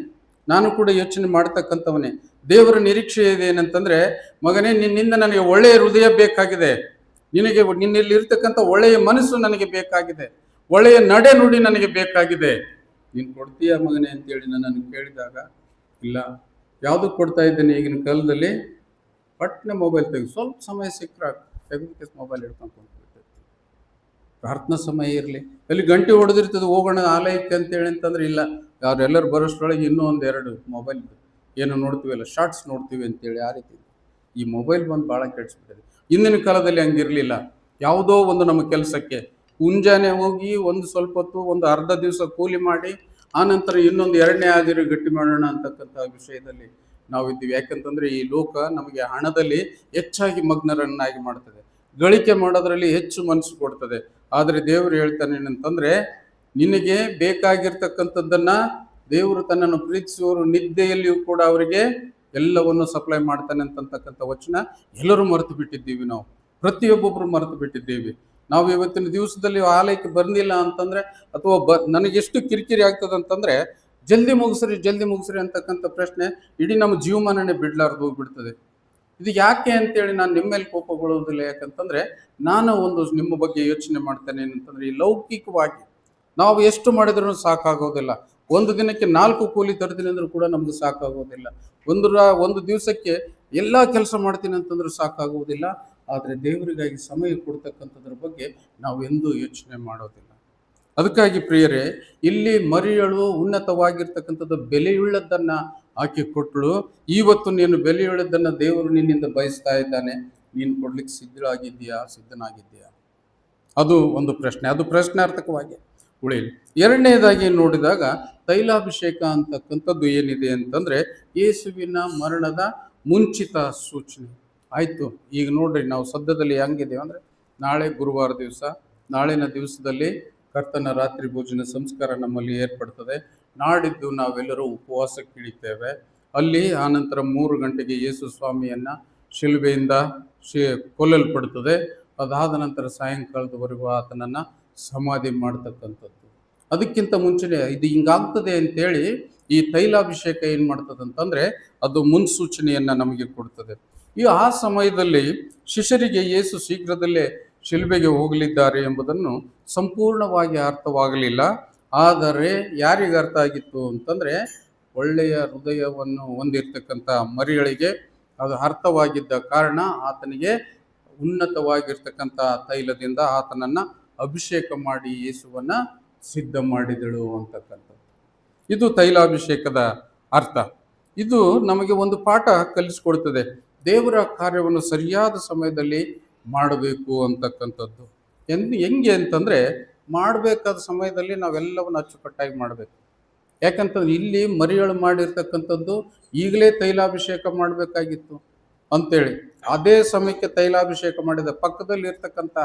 Speaker 1: ನಾನು ಕೂಡ ಯೋಚನೆ ಮಾಡ್ತಕ್ಕಂಥವನೇ. ದೇವರ ನಿರೀಕ್ಷೆ ಇದೆ ಏನಂತಂದರೆ, ಮಗನೇ, ನಿನ್ನಿಂದ ನನಗೆ ಒಳ್ಳೆಯ ಹೃದಯ ಬೇಕಾಗಿದೆ, ನಿನ್ನಲ್ಲಿ ಇರ್ತಕ್ಕಂಥ ಒಳ್ಳೆಯ ಮನಸ್ಸು ನನಗೆ ಬೇಕಾಗಿದೆ, ಒಳ್ಳೆಯ ನಡೆ ನುಡಿ ನನಗೆ ಬೇಕಾಗಿದೆ, ನೀನು ಕೊಡ್ತೀಯ ಮಗನೇ ಅಂತೇಳಿ ನನ್ನನ್ನು ಕೇಳಿದಾಗ, ಇಲ್ಲ, ಯಾವುದಕ್ಕೆ ಕೊಡ್ತಾ ಇದ್ದೇನೆ ಈಗಿನ ಕಾಲದಲ್ಲಿ, ಪಟ್ನೆ ಮೊಬೈಲ್ ತೆಗೆದು ಸ್ವಲ್ಪ ಸಮಯ ಸಿಕ್ಕರೆ ತೆಗೆದು ಮೊಬೈಲ್ ಹಿಡ್ಕೊಂಡು ಕುಂತ್ಬಿಡ್ತೈತಿ. ಪ್ರಾರ್ಥನಾ ಸಮಯ ಇರಲಿ, ಅಲ್ಲಿ ಗಂಟೆ ಹೊಡೆದಿರ್ತದೆ, ಹೋಗೋಣ ಆಲಯಕ್ಕೆ ಅಂತೇಳಿ ಅಂತಂದ್ರೆ ಇಲ್ಲ, ಅವರೆಲ್ಲರೂ ಬರೋಷ್ಟರೊಳಗೆ ಇನ್ನೂ ಒಂದೆರಡು ಮೊಬೈಲ್ ಏನು ನೋಡ್ತೀವಲ್ಲ, ಶಾರ್ಟ್ಸ್ ನೋಡ್ತೀವಿ ಅಂತೇಳಿ. ಆ ರೀತಿ ಈ ಮೊಬೈಲ್ ಬಂದು ಭಾಳ ಕೆಡಿಸ್ಬಿಟ್ಟಿದೆ. ಹಿಂದಿನ ಕಾಲದಲ್ಲಿ ಹಂಗಿರಲಿಲ್ಲ. ಯಾವುದೋ ಒಂದು ನಮ್ಮ ಕೆಲಸಕ್ಕೆ ಮುಂಜಾನೆ ಹೋಗಿ ಒಂದು ಸ್ವಲ್ಪ ಹೊತ್ತು, ಒಂದು ಅರ್ಧ ದಿವಸ ಕೂಲಿ ಮಾಡಿ, ಆನಂತರ ಇನ್ನೊಂದು ಎರಡನೇ ಹಾದಿರು ಗಟ್ಟಿ ಮಾಡೋಣ ಅಂತಕ್ಕಂಥ ವಿಷಯದಲ್ಲಿ ನಾವಿದ್ದೀವಿ. ಯಾಕಂತಂದರೆ ಈ ಲೋಕ ನಮಗೆ ಹಣದಲ್ಲಿ ಹೆಚ್ಚಾಗಿ ಮಗ್ನರನ್ನಾಗಿ ಮಾಡ್ತದೆ, ಗಳಿಕೆ ಮಾಡೋದ್ರಲ್ಲಿ ಹೆಚ್ಚು ಮನಸ್ಸು ಕೊಡ್ತದೆ. ಆದರೆ ದೇವರು ಹೇಳ್ತಾನೆ ಏನಂತಂದರೆ, ನಿನಗೆ ಬೇಕಾಗಿರ್ತಕ್ಕಂಥದ್ದನ್ನು ದೇವರು ತನ್ನನ್ನು ಪ್ರೀತಿಸುವವರು ನಿದ್ದೆಯಲ್ಲಿಯೂ ಕೂಡ ಅವರಿಗೆ ಎಲ್ಲವನ್ನು ಸಪ್ಲೈ ಮಾಡ್ತಾನೆ ಅಂತಕ್ಕಂಥ ವಚನ ಎಲ್ಲರೂ ಮರೆತು ಬಿಟ್ಟಿದ್ದೀವಿ. ನಾವು ಪ್ರತಿಯೊಬ್ಬೊಬ್ಬರು ಮರೆತು ಬಿಟ್ಟಿದ್ದೀವಿ. ನಾವು ಇವತ್ತಿನ ದಿವಸದಲ್ಲಿ ಆಲಯಕ್ಕೆ ಬಂದಿಲ್ಲ ಅಂತಂದರೆ, ಅಥವಾ ನನಗೆಷ್ಟು ಕಿರಿಕಿರಿ ಆಗ್ತದೆ ಅಂತಂದರೆ, ಜಲ್ದಿ ಮುಗಿಸ್ರಿ ಅಂತಕ್ಕಂಥ ಪ್ರಶ್ನೆ ಇಡೀ ನಮ್ಮ ಜೀವಮಾನನೇ ಬಿಡ್ಲಾರ್ದು ಹೋಗ್ಬಿಡ್ತದೆ. ಇದು ಯಾಕೆ ಅಂತೇಳಿ ನಾನು ನಿಮ್ಮ ಮೇಲೆ ಕೋಪಗೊಳ್ಳೋದಿಲ್ಲ. ಯಾಕಂತಂದರೆ ನಾನು ಒಂದು ನಿಮ್ಮ ಬಗ್ಗೆ ಯೋಚನೆ ಮಾಡ್ತೇನೆ ಏನಂತಂದರೆ, ಈ ಲೌಕಿಕವಾಗಿ ನಾವು ಎಷ್ಟು ಮಾಡಿದ್ರೂ ಸಾಕಾಗೋದಿಲ್ಲ. ಒಂದು ದಿನಕ್ಕೆ 4 ಕೂಲಿ ತರ್ತೀನಿ ಅಂದ್ರೂ ಕೂಡ ನಮ್ಗೆ ಸಾಕಾಗೋದಿಲ್ಲ. ಒಂದು ದಿವಸಕ್ಕೆ ಎಲ್ಲ ಕೆಲಸ ಮಾಡ್ತೀನಿ ಅಂತಂದ್ರೂ ಸಾಕಾಗುವುದಿಲ್ಲ. ಆದರೆ ದೇವರಿಗಾಗಿ ಸಮಯ ಕೊಡ್ತಕ್ಕಂಥದ್ರ ಬಗ್ಗೆ ನಾವು ಎಂದೂ ಯೋಚನೆ ಮಾಡೋದಿಲ್ಲ. ಅದಕ್ಕಾಗಿ ಪ್ರಿಯರೇ, ಇಲ್ಲಿ ಮರಿಯಳು ಉನ್ನತವಾಗಿರ್ತಕ್ಕಂಥದ್ದು ಬೆಲೆಯುಳ್ಳದ್ದನ್ನು ಆಕೆ ಕೊಟ್ಟಳು. ಇವತ್ತು ನೀನು ಬೆಲೆಯುಳ್ಳದ್ದನ್ನು ದೇವರು ನಿನ್ನಿಂದ ಬಯಸ್ತಾ ಇದ್ದಾನೆ. ನೀನು ಕೊಡ್ಲಿಕ್ಕೆ ಸಿದ್ಧನಾಗಿದ್ದೀಯಾ? ಅದು ಒಂದು ಪ್ರಶ್ನೆ. ಅದು ಪ್ರಶ್ನಾರ್ಥಕವಾಗಿ ಉಳಿಯಲಿ. ಎರಡನೇದಾಗಿ ನೋಡಿದಾಗ ತೈಲಾಭಿಷೇಕ ಅಂತಕ್ಕಂಥದ್ದು ಏನಿದೆ ಅಂತಂದರೆ, ಯೇಸುವಿನ ಮರಣದ ಮುಂಚಿತ ಸೂಚನೆ. ಆಯಿತು, ಈಗ ನೋಡ್ರಿ, ನಾವು ಸದ್ಯದಲ್ಲಿ ಹೆಂಗಿದ್ದೇವೆ ಅಂದರೆ, ನಾಳೆ ಗುರುವಾರ ದಿವಸ, ನಾಳಿನ ದಿವಸದಲ್ಲಿ ಕರ್ತನ ರಾತ್ರಿ ಭೋಜನ ಸಂಸ್ಕಾರ ನಮ್ಮಲ್ಲಿ ಏರ್ಪಡ್ತದೆ. ನಾಡಿದ್ದು ನಾವೆಲ್ಲರೂ ಉಪವಾಸಕ್ಕೆ ಇಳಿತೇವೆ. ಅಲ್ಲಿ ಆನಂತರ 3 ಗಂಟೆಗೆ ಯೇಸು ಸ್ವಾಮಿಯನ್ನು ಶಿಲುಬೆಯಿಂದ ಕೊಲ್ಲಲ್ಪಡ್ತದೆ. ಅದಾದ ನಂತರ ಸಾಯಂಕಾಲದವರೆಗೂ ಆತನನ್ನು ಸಮಾಧಿ ಮಾಡ್ತಕ್ಕಂಥದ್ದು. ಅದಕ್ಕಿಂತ ಮುಂಚೆನೇ ಇದು ಹಿಂಗಾಗ್ತದೆ ಅಂತೇಳಿ ಈ ತೈಲಾಭಿಷೇಕ ಏನು ಮಾಡ್ತದಂತಂದರೆ, ಅದು ಮುನ್ಸೂಚನೆಯನ್ನು ನಮಗೆ ಕೊಡ್ತದೆ. ಆ ಸಮಯದಲ್ಲಿ ಶಿಷ್ಯರಿಗೆ ಯೇಸು ಶೀಘ್ರದಲ್ಲೇ ಶಿಲುಬೆಗೆ ಹೋಗಲಿದ್ದಾರೆ ಎಂಬುದನ್ನು ಸಂಪೂರ್ಣವಾಗಿ ಅರ್ಥವಾಗಲಿಲ್ಲ. ಆದರೆ ಯಾರಿಗೆ ಅರ್ಥ ಆಗಿತ್ತು ಅಂತಂದರೆ, ಒಳ್ಳೆಯ ಹೃದಯವನ್ನು ಹೊಂದಿರತಕ್ಕಂಥ ಮರಿಯಳಿಗೆ ಅದು ಅರ್ಥವಾಗಿದ್ದ ಕಾರಣ ಆತನಿಗೆ ಉನ್ನತವಾಗಿರ್ತಕ್ಕಂಥ ತೈಲದಿಂದ ಆತನನ್ನು ಅಭಿಷೇಕ ಮಾಡಿ ಯೇಸುವನ್ನು ಸಿದ್ಧ ಮಾಡಿದಳು ಅಂತಕ್ಕಂಥದ್ದು. ಇದು ತೈಲಾಭಿಷೇಕದ ಅರ್ಥ. ಇದು ನಮಗೆ ಒಂದು ಪಾಠ ಕಲಿಸ್ಕೊಡ್ತದೆ. ದೇವರ ಕಾರ್ಯವನ್ನು ಸರಿಯಾದ ಸಮಯದಲ್ಲಿ ಮಾಡಬೇಕು ಅಂತಕ್ಕಂಥದ್ದು. ಹೆಂಗೆ ಅಂತಂದರೆ, ಮಾಡಬೇಕಾದ ಸಮಯದಲ್ಲಿ ನಾವೆಲ್ಲವನ್ನು ಅಚ್ಚುಕಟ್ಟಾಗಿ ಮಾಡಬೇಕು. ಯಾಕಂತಂದ್ರೆ ಇಲ್ಲಿ ಮರಿಯಳು ಮಾಡಿರ್ತಕ್ಕಂಥದ್ದು ಈಗಲೇ ತೈಲಾಭಿಷೇಕ ಮಾಡಬೇಕಾಗಿತ್ತು ಅಂತೇಳಿ, ಅದೇ ಸಮಯಕ್ಕೆ ತೈಲಾಭಿಷೇಕ ಮಾಡಿದ ಪಕ್ಕದಲ್ಲಿ ಇರ್ತಕ್ಕಂಥ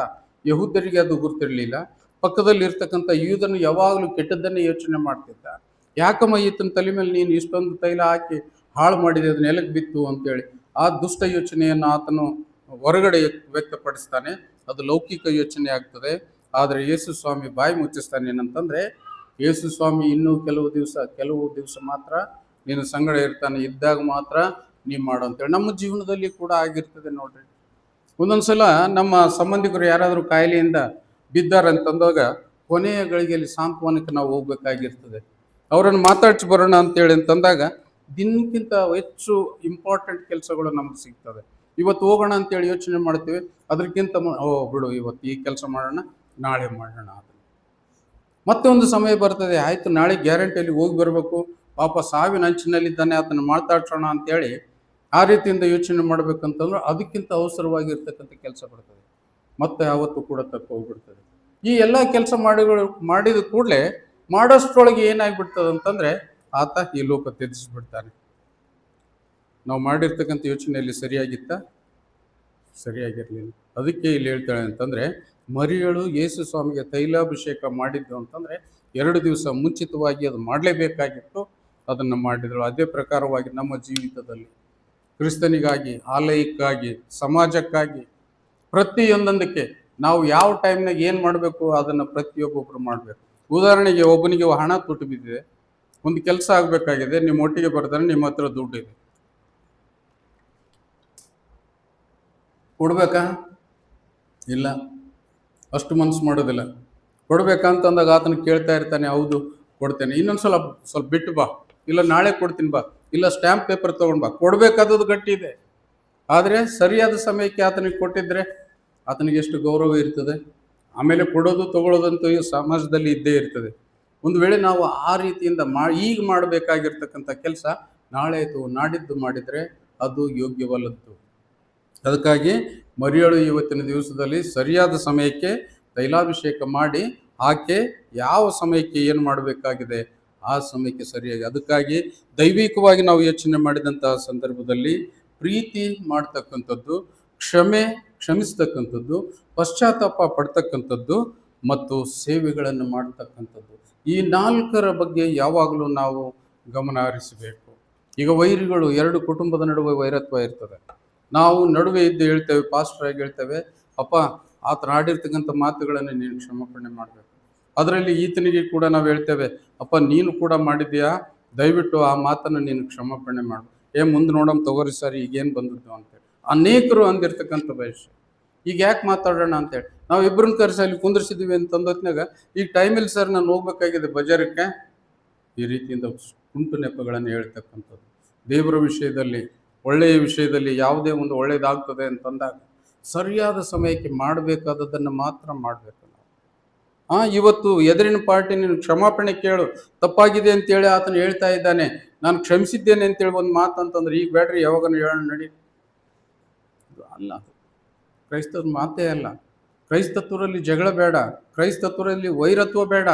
Speaker 1: ಯಹೂದ್ಯರಿಗೆ ಅದು ಗುರ್ತಿರಲಿಲ್ಲ. ಪಕ್ಕದಲ್ಲಿ ಇರ್ತಕ್ಕಂಥ ಯೂದನು ಯಾವಾಗಲೂ ಕೆಟ್ಟದ್ದನ್ನೇ ಯೋಚನೆ ಮಾಡ್ತಿದ್ದ. ಯಾಕಮ್ಮ ಈತನ ತಲೆ ಮೇಲೆ ನೀನು ಇಷ್ಟೊಂದು ತೈಲ ಹಾಕಿ ಹಾಳು ಮಾಡಿದೆ, ಅದು ನೆಲಕ್ಕೆ ಬಿತ್ತು ಅಂತೇಳಿ ಆ ದುಷ್ಟ ಯೋಚನೆಯನ್ನು ಆತನು ಹೊರಗಡೆ ವ್ಯಕ್ತಪಡಿಸ್ತಾನೆ. ಅದು ಲೌಕಿಕ ಯೋಚನೆ ಆಗ್ತದೆ. ಆದರೆ ಯೇಸು ಸ್ವಾಮಿ ಬಾಯಿ ಮುಚ್ಚಿಸ್ತಾನೆ ಏನಂತಂದರೆ, ಯೇಸು ಸ್ವಾಮಿ ಇನ್ನೂ ಕೆಲವು ದಿವಸ ಮಾತ್ರ ನಿನ್ನ ಸಂಗಡ ಇರ್ತಾನೆ, ಇದ್ದಾಗ ಮಾತ್ರ ನೀ ಮಾಡು ಅಂತೇಳಿ. ನಮ್ಮ ಜೀವನದಲ್ಲಿ ಕೂಡ ಆಗಿರ್ತದೆ ನೋಡ್ರಿ. ಒಂದೊಂದ್ಸಲ ನಮ್ಮ ಸಂಬಂಧಿಕರು ಯಾರಾದರೂ ಕಾಯಿಲೆಯಿಂದ ಬಿದ್ದಾರಂತಂದಾಗ ಕೊನೆಯ ಗಳಿಗೆಯಲ್ಲಿ ಸಾಂತ್ವನಕ್ಕೆ ನಾವು ಹೋಗ್ಬೇಕಾಗಿರ್ತದೆ. ಅವರನ್ನು ಮಾತಾಡ್ಸಿ ಬರೋಣ ಅಂತೇಳಿ ಅಂತಂದಾಗ ದಿನಕ್ಕಿಂತ ಹೆಚ್ಚು ಇಂಪಾರ್ಟೆಂಟ್ ಕೆಲಸಗಳು ನಮ್ಗೆ ಸಿಗ್ತದೆ. ಇವತ್ತು ಹೋಗೋಣ ಅಂತೇಳಿ ಯೋಚನೆ ಮಾಡ್ತೀವಿ, ಅದಕ್ಕಿಂತ ಬಿಡು ಇವತ್ತು ಈ ಕೆಲಸ ಮಾಡೋಣ, ನಾಳೆ ಮಾಡೋಣ ಅದನ್ನು. ಮತ್ತೆ ಒಂದು ಸಮಯ ಬರ್ತದೆ, ಆಯ್ತು ನಾಳೆ ಗ್ಯಾರಂಟಿಯಲ್ಲಿ ಹೋಗಿ ಬರಬೇಕು, ಪಾಪ ಸಾವಿನ ಅಂಚಿನಲ್ಲಿದ್ದಾನೆ, ಅದನ್ನು ಮಾತಾಡ್ಸೋಣ ಅಂತೇಳಿ ಆ ರೀತಿಯಿಂದ ಯೋಚನೆ ಮಾಡ್ಬೇಕಂತಂದ್ರೆ ಅದಕ್ಕಿಂತ ಅವಸರವಾಗಿರ್ತಕ್ಕಂಥ ಕೆಲಸ ಬರ್ತದೆ, ಮತ್ತೆ ಯಾವತ್ತೂ ಕೂಡ ತಪ್ಪು ಹೋಗ್ಬಿಡ್ತದೆ. ಈ ಎಲ್ಲ ಕೆಲಸ ಮಾಡಿದ ಕೂಡಲೇ ಮಾಡೋಷ್ಟ್ರೊಳಗೆ ಏನಾಗ್ಬಿಡ್ತದೆ ಅಂತಂದ್ರೆ ಆತ ಈ ಲೋಕ ತ್ಯಜಿಸ್ಬಿಡ್ತಾನೆ. ನಾವು ಮಾಡಿರ್ತಕ್ಕಂಥ ಯೋಚನೆಯಲ್ಲಿ ಸರಿಯಾಗಿರ್ಲಿಲ್ಲ. ಅದಕ್ಕೆ ಇಲ್ಲಿ ಹೇಳ್ತಾಳೆ ಅಂತಂದ್ರೆ, ಮರಿಯಳು ಯೇಸು ಸ್ವಾಮಿಗೆ ತೈಲಾಭಿಷೇಕ ಮಾಡಿದ್ದು ಅಂತಂದ್ರೆ 2 ದಿವಸ ಮುಂಚಿತವಾಗಿ ಅದು ಮಾಡಲೇಬೇಕಾಗಿತ್ತು, ಅದನ್ನು ಮಾಡಿದಳು. ಅದೇ ಪ್ರಕಾರವಾಗಿ ನಮ್ಮ ಜೀವಿತದಲ್ಲಿ ಕ್ರಿಸ್ತನಿಗಾಗಿ, ಆಲಯಕ್ಕಾಗಿ, ಸಮಾಜಕ್ಕಾಗಿ, ಪ್ರತಿಯೊಂದೊಂದಕ್ಕೆ ನಾವು ಯಾವ ಟೈಮ್ನಾಗ ಏನು ಮಾಡಬೇಕು ಅದನ್ನು ಪ್ರತಿಯೊಬ್ಬೊಬ್ಬರು ಮಾಡಬೇಕು. ಉದಾಹರಣೆಗೆ, ಒಬ್ಬನಿಗೆ ಹಣ ತುಟ್ಟು ಬಿದ್ದಿದೆ, ಒಂದು ಕೆಲಸ ಆಗಬೇಕಾಗಿದೆ, ನಿಮ್ಮ ಒಟ್ಟಿಗೆ ಬರ್ತಾರೆ, ನಿಮ್ಮ ಹತ್ರ ದುಡ್ಡಿದೆ, ಕೊಡ್ಬೇಕಾ? ಇಲ್ಲ, ಅಷ್ಟು ಮನಸ್ಸು ಮಾಡೋದಿಲ್ಲ. ಕೊಡ್ಬೇಕಂತಂದಾಗ ಆತನ ಕೇಳ್ತಾ ಇರ್ತಾನೆ, ಹೌದು ಕೊಡ್ತೇನೆ, ಇನ್ನೊಂದ್ಸಲ ಸ್ವಲ್ಪ ಬಿಟ್ಟು ಬಾ, ಇಲ್ಲ ನಾಳೆ ಕೊಡ್ತೀನಿ ಬಾ, ಇಲ್ಲ ಸ್ಟ್ಯಾಂಪ್ ಪೇಪರ್ ತೊಗೊಂಡು ಬಾ. ಕೊಡ್ಬೇಕಾದದ್ದು ಗಟ್ಟಿ ಇದೆ, ಆದರೆ ಸರಿಯಾದ ಸಮಯಕ್ಕೆ ಆತನಿಗೆ ಕೊಟ್ಟಿದ್ರೆ ಆತನಿಗೆ ಎಷ್ಟು ಗೌರವ ಇರ್ತದೆ. ಆಮೇಲೆ ಕೊಡೋದು ತಗೊಳ್ಳೋದಂತೂ ಈ ಸಮಾಜದಲ್ಲಿ ಇದ್ದೇ ಇರ್ತದೆ. ಒಂದು ವೇಳೆ ನಾವು ಆ ರೀತಿಯಿಂದ ಈಗ ಮಾಡಬೇಕಾಗಿರ್ತಕ್ಕಂಥ ಕೆಲಸ ನಾಳೆ ಅಥವಾ ನಾಡಿದ್ದು ಮಾಡಿದರೆ ಅದು ಯೋಗ್ಯವಲ್ಲದ್ದು. ಅದಕ್ಕಾಗಿ ಮರಿಯಳು ಇವತ್ತಿನ ದಿವಸದಲ್ಲಿ ಸರಿಯಾದ ಸಮಯಕ್ಕೆ ತೈಲಾಭಿಷೇಕ ಮಾಡಿ ಆಕೆ ಯಾವ ಸಮಯಕ್ಕೆ ಏನು ಮಾಡಬೇಕಾಗಿದೆ ಆ ಸಮಯಕ್ಕೆ ಸರಿಯಾಗಿ, ಅದಕ್ಕಾಗಿ ದೈವಿಕವಾಗಿ ನಾವು ಯೋಚನೆ ಮಾಡಿದಂತಹ ಸಂದರ್ಭದಲ್ಲಿ ಪ್ರೀತಿ ಮಾಡ್ತಕ್ಕಂಥದ್ದು, ಕ್ಷಮಿಸ್ತಕ್ಕಂಥದ್ದು, ಪಶ್ಚಾತ್ತಾಪ ಪಡ್ತಕ್ಕಂಥದ್ದು ಮತ್ತು ಸೇವೆಗಳನ್ನು ಮಾಡ್ತಕ್ಕಂಥದ್ದು, ಈ 4ರ ಬಗ್ಗೆ ಯಾವಾಗಲೂ ನಾವು ಗಮನ ಹರಿಸಬೇಕು. ಈಗ ವೈರಿಗಳು, 2 ಕುಟುಂಬದ ನಡುವೆ ವೈರತ್ವ ಇರ್ತದೆ. ನಾವು ನಡುವೆ ಇದ್ದು ಹೇಳ್ತೇವೆ, ಪಾಸ್ಟರ್ ಆಗಿ ಹೇಳ್ತೇವೆ, ಅಪ್ಪ ಆತನ ಆಡಿರ್ತಕ್ಕಂಥ ಮಾತುಗಳನ್ನು ನೀನು ಕ್ಷಮಾಪಣೆ ಮಾಡಬೇಕು. ಅದರಲ್ಲಿ ಈತನಿಗೆ ಕೂಡ ನಾವು ಹೇಳ್ತೇವೆ, ಅಪ್ಪ ನೀನು ಕೂಡ ಮಾಡಿದ್ಯಾ, ದಯವಿಟ್ಟು ಆ ಮಾತನ್ನು ನೀನು ಕ್ಷಮಾಪಣೆ ಮಾಡು. ಮುಂದೆ ನೋಡಮ್ ತಗೋರಿ ಸರ್, ಈಗೇನು ಬಂದದ್ದು ಅಂತೇಳಿ ಅನೇಕರು ಅಂದಿರ್ತಕ್ಕಂಥ ವಯಸ್ಸು. ಈಗ ಯಾಕೆ ಮಾತಾಡೋಣ ಅಂತೇಳಿ ನಾವು ಇಬ್ಬರನ್ನ ಕರೆಸಿ ಅಲ್ಲಿ ಕುಂದಿರ್ಸಿದ್ವಿ ಅಂತಂದೊತ್ನಾಗ, ಈಗ ಟೈಮಿಲ್ಲ ಸರ್, ನಾನು ಹೋಗ್ಬೇಕಾಗಿದೆ ಬಜಾರಕ್ಕೆ, ಈ ರೀತಿಯಿಂದ ಕುಂಟು ನೆಪಗಳನ್ನು ಹೇಳ್ತಕ್ಕಂಥದ್ದು. ದೇವರ ವಿಷಯದಲ್ಲಿ, ಒಳ್ಳೆಯ ವಿಷಯದಲ್ಲಿ ಯಾವುದೇ ಒಂದು ಒಳ್ಳೇದಾಗ್ತದೆ ಅಂತಂದಾಗ ಸರಿಯಾದ ಸಮಯಕ್ಕೆ ಮಾಡಬೇಕಾದದ್ದನ್ನು ಮಾತ್ರ ಮಾಡಬೇಕು ನಾವು. ಇವತ್ತು ಎದುರಿನ ಪಾರ್ಟಿ ನೀನು ಕ್ಷಮಾಪಣೆ ಕೇಳು, ತಪ್ಪಾಗಿದೆ ಅಂತೇಳಿ ಆತನು ಹೇಳ್ತಾ ಇದ್ದಾನೆ, ನಾನು ಕ್ಷಮಿಸಿದ್ದೇನೆ ಅಂತೇಳಿ ಒಂದು ಮಾತು ಅಂತಂದ್ರೆ ಈಗ ಬೇಡ್ರಿ, ಯಾವಾಗನೂ ಹೇಳೋಣ ನಡಿ ಅಲ್ಲ. ಕ್ರೈಸ್ತದ ಮಾತೇ ಅಲ್ಲ. ಕ್ರೈಸ್ತತ್ವರಲ್ಲಿ ಜಗಳ ಬೇಡ, ಕ್ರೈಸ್ತತ್ವರಲ್ಲಿ ವೈರತ್ವ ಬೇಡ.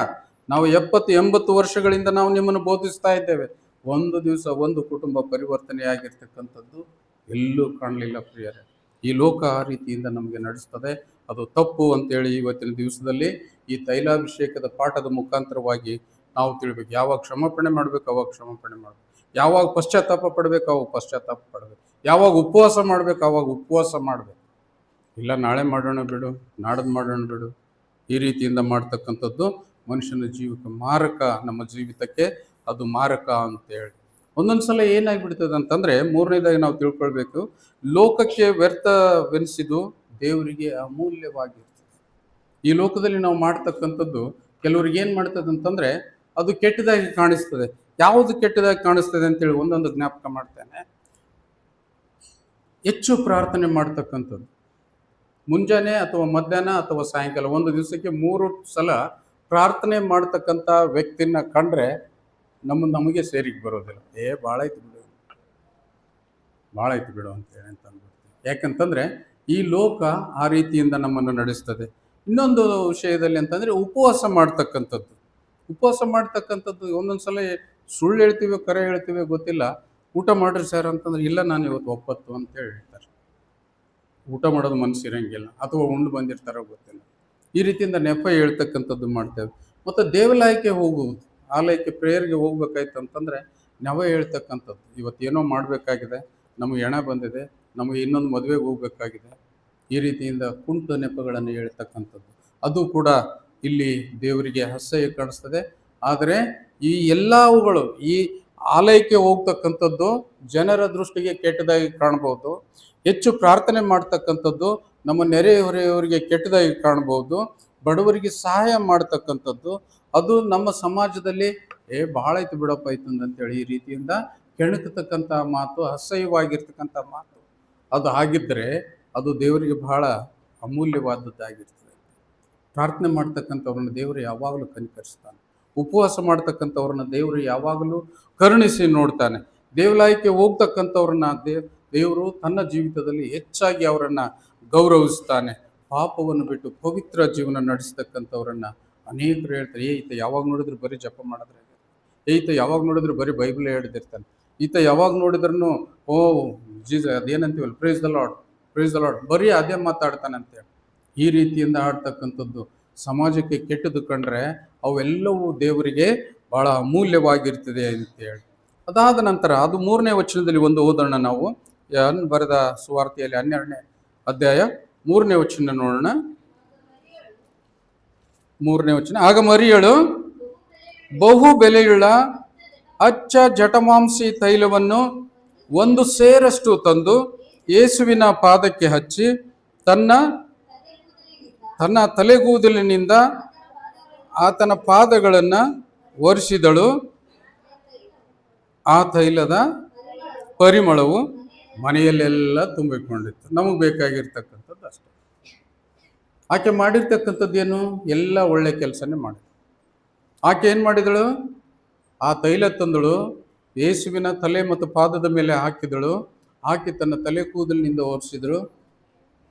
Speaker 1: ನಾವು 70-80 ವರ್ಷಗಳಿಂದ ನಾವು ನಿಮ್ಮನ್ನು ಬೋಧಿಸ್ತಾ ಇದ್ದೇವೆ. ಒಂದು ದಿವಸ ಒಂದು ಕುಟುಂಬ ಪರಿವರ್ತನೆಯಾಗಿರ್ತಕ್ಕಂಥದ್ದು ಎಲ್ಲೂ ಕಾಣಲಿಲ್ಲ ಪ್ರಿಯರೇ. ಈ ಲೋಕ ಆ ರೀತಿಯಿಂದ ನಮಗೆ ನಡೆಸ್ತದೆ, ಅದು ತಪ್ಪು ಅಂತೇಳಿ ಇವತ್ತಿನ ದಿವಸದಲ್ಲಿ ಈ ತೈಲಾಭಿಷೇಕದ ಪಾಠದ ಮುಖಾಂತರವಾಗಿ ನಾವು ತಿಳ್ಬೇಕು. ಯಾವಾಗ ಕ್ಷಮಾಪಣೆ ಮಾಡಬೇಕು ಅವಾಗ ಕ್ಷಮಾಪಣೆ ಮಾಡಬೇಕು, ಯಾವಾಗ ಪಶ್ಚಾತ್ತಾಪ ಪಡಬೇಕು ಅವಾಗ ಪಶ್ಚಾತ್ತಾಪ ಪಡಬೇಕು, ಯಾವಾಗ ಉಪವಾಸ ಮಾಡಬೇಕು ಅವಾಗ ಉಪವಾಸ ಮಾಡಬೇಕು. ಇಲ್ಲ ನಾಳೆ ಮಾಡೋಣ ಬಿಡು, ನಾಡದು ಮಾಡೋಣ ಬಿಡು, ಈ ರೀತಿಯಿಂದ ಮಾಡ್ತಕ್ಕಂಥದ್ದು ಮನುಷ್ಯನ ಜೀವಕ್ಕೆ ಮಾರಕ, ನಮ್ಮ ಜೀವಿತಕ್ಕೆ ಅದು ಮಾರಕ ಅಂತೇಳಿ. ಒಂದೊಂದು ಸಲ ಏನಾಗ್ಬಿಡ್ತದೆ ಅಂತಂದರೆ, ಮೂರನೇದಾಗಿ ನಾವು ತಿಳ್ಕೊಳ್ಬೇಕು, ಲೋಕಕ್ಕೆ ವ್ಯರ್ಥವೆನಿಸಿದು ದೇವರಿಗೆ ಅಮೂಲ್ಯವಾಗಿರ್ತದೆ. ಈ ಲೋಕದಲ್ಲಿ ನಾವು ಮಾಡ್ತಕ್ಕಂಥದ್ದು ಕೆಲವ್ರಿಗೆ ಏನು ಮಾಡ್ತದೆ ಅಂತಂದರೆ ಅದು ಕೆಟ್ಟದಾಗಿ ಕಾಣಿಸ್ತದೆ. ಯಾವುದು ಕೆಟ್ಟದಾಗಿ ಕಾಣಿಸ್ತದೆ ಅಂತೇಳಿ ಒಂದೊಂದು ಜ್ಞಾಪಕ ಮಾಡ್ತೇನೆ. ಹೆಚ್ಚು ಪ್ರಾರ್ಥನೆ ಮಾಡ್ತಕ್ಕಂಥದ್ದು, ಮುಂಜಾನೆ ಅಥವಾ ಮಧ್ಯಾಹ್ನ ಅಥವಾ ಸಾಯಂಕಾಲ, ಒಂದು ದಿವಸಕ್ಕೆ 3 ಸಲ ಪ್ರಾರ್ಥನೆ ಮಾಡ್ತಕ್ಕಂಥ ವ್ಯಕ್ತಿನ ಕಂಡ್ರೆ ನಮಗೆ ಸೇರಿಗೆ ಬರೋದಿಲ್ಲ. ಭಾಳ ಆಯ್ತು ಬಿಡು ಅಂತೇಳಿ ಅಂತ ಅಂದ್ಬಿಡ್ತೀವಿ. ಯಾಕಂತಂದರೆ ಈ ಲೋಕ ಆ ರೀತಿಯಿಂದ ನಮ್ಮನ್ನು ನಡೆಸ್ತದೆ. ಇನ್ನೊಂದು ವಿಷಯದಲ್ಲಿ ಅಂತಂದರೆ ಉಪವಾಸ ಮಾಡ್ತಕ್ಕಂಥದ್ದು. ಒಂದೊಂದು ಸಲ ಸುಳ್ಳು ಹೇಳ್ತೀವಿ, ಕರೆ ಹೇಳ್ತೀವಿ ಗೊತ್ತಿಲ್ಲ. ಊಟ ಮಾಡ್ರಿ ಸರ್ ಅಂತಂದ್ರೆ, ಇಲ್ಲ ನಾನು ಇವತ್ತು ಒಪ್ಪತ್ತು ಅಂತೇಳಿ ಹೇಳ್ತಾರೆ. ಊಟ ಮಾಡೋದು ಮನಸ್ಸು ಇರೋಂಗಿಲ್ಲ, ಅಥವಾ ಉಂಡು ಬಂದಿರ್ತಾರೋ ಗೊತ್ತಿಲ್ಲ. ಈ ರೀತಿಯಿಂದ ನೆಪ ಹೇಳ್ತಕ್ಕಂಥದ್ದು ಮಾಡ್ತೇವೆ. ಮತ್ತು ದೇವಾಲಯಕ್ಕೆ ಹೋಗುವುದು, ಆಲಯಕ್ಕೆ ಪ್ರೇಯರ್ಗೆ ಹೋಗ್ಬೇಕಾಯ್ತು ಅಂತಂದರೆ ನೆವ ಹೇಳ್ತಕ್ಕಂಥದ್ದು. ಇವತ್ತೇನೋ ಮಾಡಬೇಕಾಗಿದೆ, ನಮಗೆ ಹೆಣ ಬಂದಿದೆ, ನಮಗೆ ಇನ್ನೊಂದು ಮದುವೆಗೆ ಹೋಗ್ಬೇಕಾಗಿದೆ, ಈ ರೀತಿಯಿಂದ ಕುಂಟು ನೆಪಗಳನ್ನು ಹೇಳ್ತಕ್ಕಂಥದ್ದು ಅದು ಕೂಡ ಇಲ್ಲಿ ದೇವರಿಗೆ ಅಸಹ್ಯ ಕಾಣಿಸ್ತದೆ. ಆದರೆ ಈ ಎಲ್ಲವುಗಳು, ಈ ಆಲಯಕ್ಕೆ ಹೋಗ್ತಕ್ಕಂಥದ್ದು ಜನರ ದೃಷ್ಟಿಗೆ ಕೆಟ್ಟದಾಗಿ ಕಾಣಬಹುದು. ಹೆಚ್ಚು ಪ್ರಾರ್ಥನೆ ಮಾಡ್ತಕ್ಕಂಥದ್ದು ನಮ್ಮ ನೆರೆಹೊರೆಯವರಿಗೆ ಕೆಟ್ಟದಾಗಿ ಕಾಣಬಹುದು. ಬಡವರಿಗೆ ಸಹಾಯ ಮಾಡ್ತಕ್ಕಂಥದ್ದು ಅದು ನಮ್ಮ ಸಮಾಜದಲ್ಲಿ ಬಹಳ ಐತಿ ಬಿಡಪ್ಪ ಅಂತೇಳಿ ಈ ರೀತಿಯಿಂದ ಕೆಣಕತಕ್ಕಂಥ ಮಾತು, ಅಸಹ್ಯವಾಗಿರ್ತಕ್ಕಂಥ ಮಾತು ಅದು ಆಗಿದ್ದರೆ ಅದು ದೇವರಿಗೆ ಬಹಳ ಅಮೂಲ್ಯವಾದದ್ದಾಗಿರ್ತದೆ. ಪ್ರಾರ್ಥನೆ ಮಾಡ್ತಕ್ಕಂಥವ್ರನ್ನ ದೇವರು ಯಾವಾಗಲೂ ಕನಿಕರಿಸ್ತಾನೆ. ಉಪವಾಸ ಮಾಡ್ತಕ್ಕಂಥವ್ರನ್ನ ದೇವರು ಯಾವಾಗಲೂ ಕರುಣಿಸಿ ನೋಡ್ತಾನೆ. ದೇವಾಲಯಕ್ಕೆ ಹೋಗ್ತಕ್ಕಂಥವ್ರನ್ನ ದೇವರು ತನ್ನ ಜೀವಿತದಲ್ಲಿ ಹೆಚ್ಚಾಗಿ ಅವರನ್ನು ಗೌರವಿಸ್ತಾನೆ. ಪಾಪವನ್ನು ಬಿಟ್ಟು ಪವಿತ್ರ ಜೀವನ ನಡೆಸ್ತಕ್ಕಂಥವ್ರನ್ನ ಅನೇಕರು ಹೇಳ್ತಾರೆ, ಈತ ಯಾವಾಗ ನೋಡಿದ್ರು ಬರೀ ಜಪ ಮಾಡಿದ್ರೆ, ಈತ ಯಾವಾಗ ನೋಡಿದ್ರು ಬರೀ ಬೈಬಲ್ ಹಿಡಿದಿರ್ತಾನೆ, ಈತ ಯಾವಾಗ ನೋಡಿದ್ರೂ ಅದೇನಂತೀವಲ್ಲ ಪ್ರೈಸ್ ದ ಲಾರ್ಡ್ ಬರೀ ಅದೇ ಮಾತಾಡ್ತಾನೆ ಅಂತೇಳಿ ಈ ರೀತಿಯಿಂದ ಆಡ್ತಕ್ಕಂಥದ್ದು ಸಮಾಜಕ್ಕೆ ಕೆಟ್ಟದ್ದು ಕಂಡ್ರೆ ಅವೆಲ್ಲವೂ ದೇವರಿಗೆ ಬಹಳ ಅಮೂಲ್ಯವಾಗಿರ್ತದೆ ಅಂತೇಳಿ. ಅದಾದ ನಂತರ ಅದು 3ನೇ ವಚನದಲ್ಲಿ ಒಂದು ಓದೋಣ ನಾವು. ಬರೆದ ಸುವಾರ್ತೆಯಲ್ಲಿ 12ನೇ ಅಧ್ಯಾಯ 3ನೇ ವಚನ ನೋಡೋಣ. 3ನೇ ವಚನ, ಆಗ ಮರಿಯಳು ಬಹು ಬೆಲೆಯುಳ್ಳ ಅಚ್ಚ ಜಟಮಾಂಸಿ ತೈಲವನ್ನು 1 ಸೇರಷ್ಟು ತಂದು ಯೇಸುವಿನ ಪಾದಕ್ಕೆ ಹಚ್ಚಿ ತನ್ನ ತಲೆಗೂದಲಿನಿಂದ ಆತನ ಪಾದಗಳನ್ನು ಒರೆಸಿದಳು. ಆ ತೈಲದ ಪರಿಮಳವು ಮನೆಯಲ್ಲೆಲ್ಲ ತುಂಬಿಕೊಂಡಿತ್ತು. ನಮಗೆ ಬೇಕಾಗಿರ್ತಕ್ಕಂಥದ್ದು ಅಷ್ಟೇ. ಆಕೆ ಮಾಡಿರ್ತಕ್ಕಂಥದ್ದೇನು? ಎಲ್ಲ ಒಳ್ಳೆ ಕೆಲಸನೇ ಮಾಡಿದ್ರು. ಆಕೆ ಏನು ಮಾಡಿದಳು? ಆ ತೈಲ ತಂದಳು, ಯೇಸುವಿನ ತಲೆ ಮತ್ತು ಪಾದದ ಮೇಲೆ ಹಾಕಿದಳು. ಆಕೆ ತನ್ನ ತಲೆ ಕೂದಲಿನಿಂದ ಒರೆಸಿದಳು.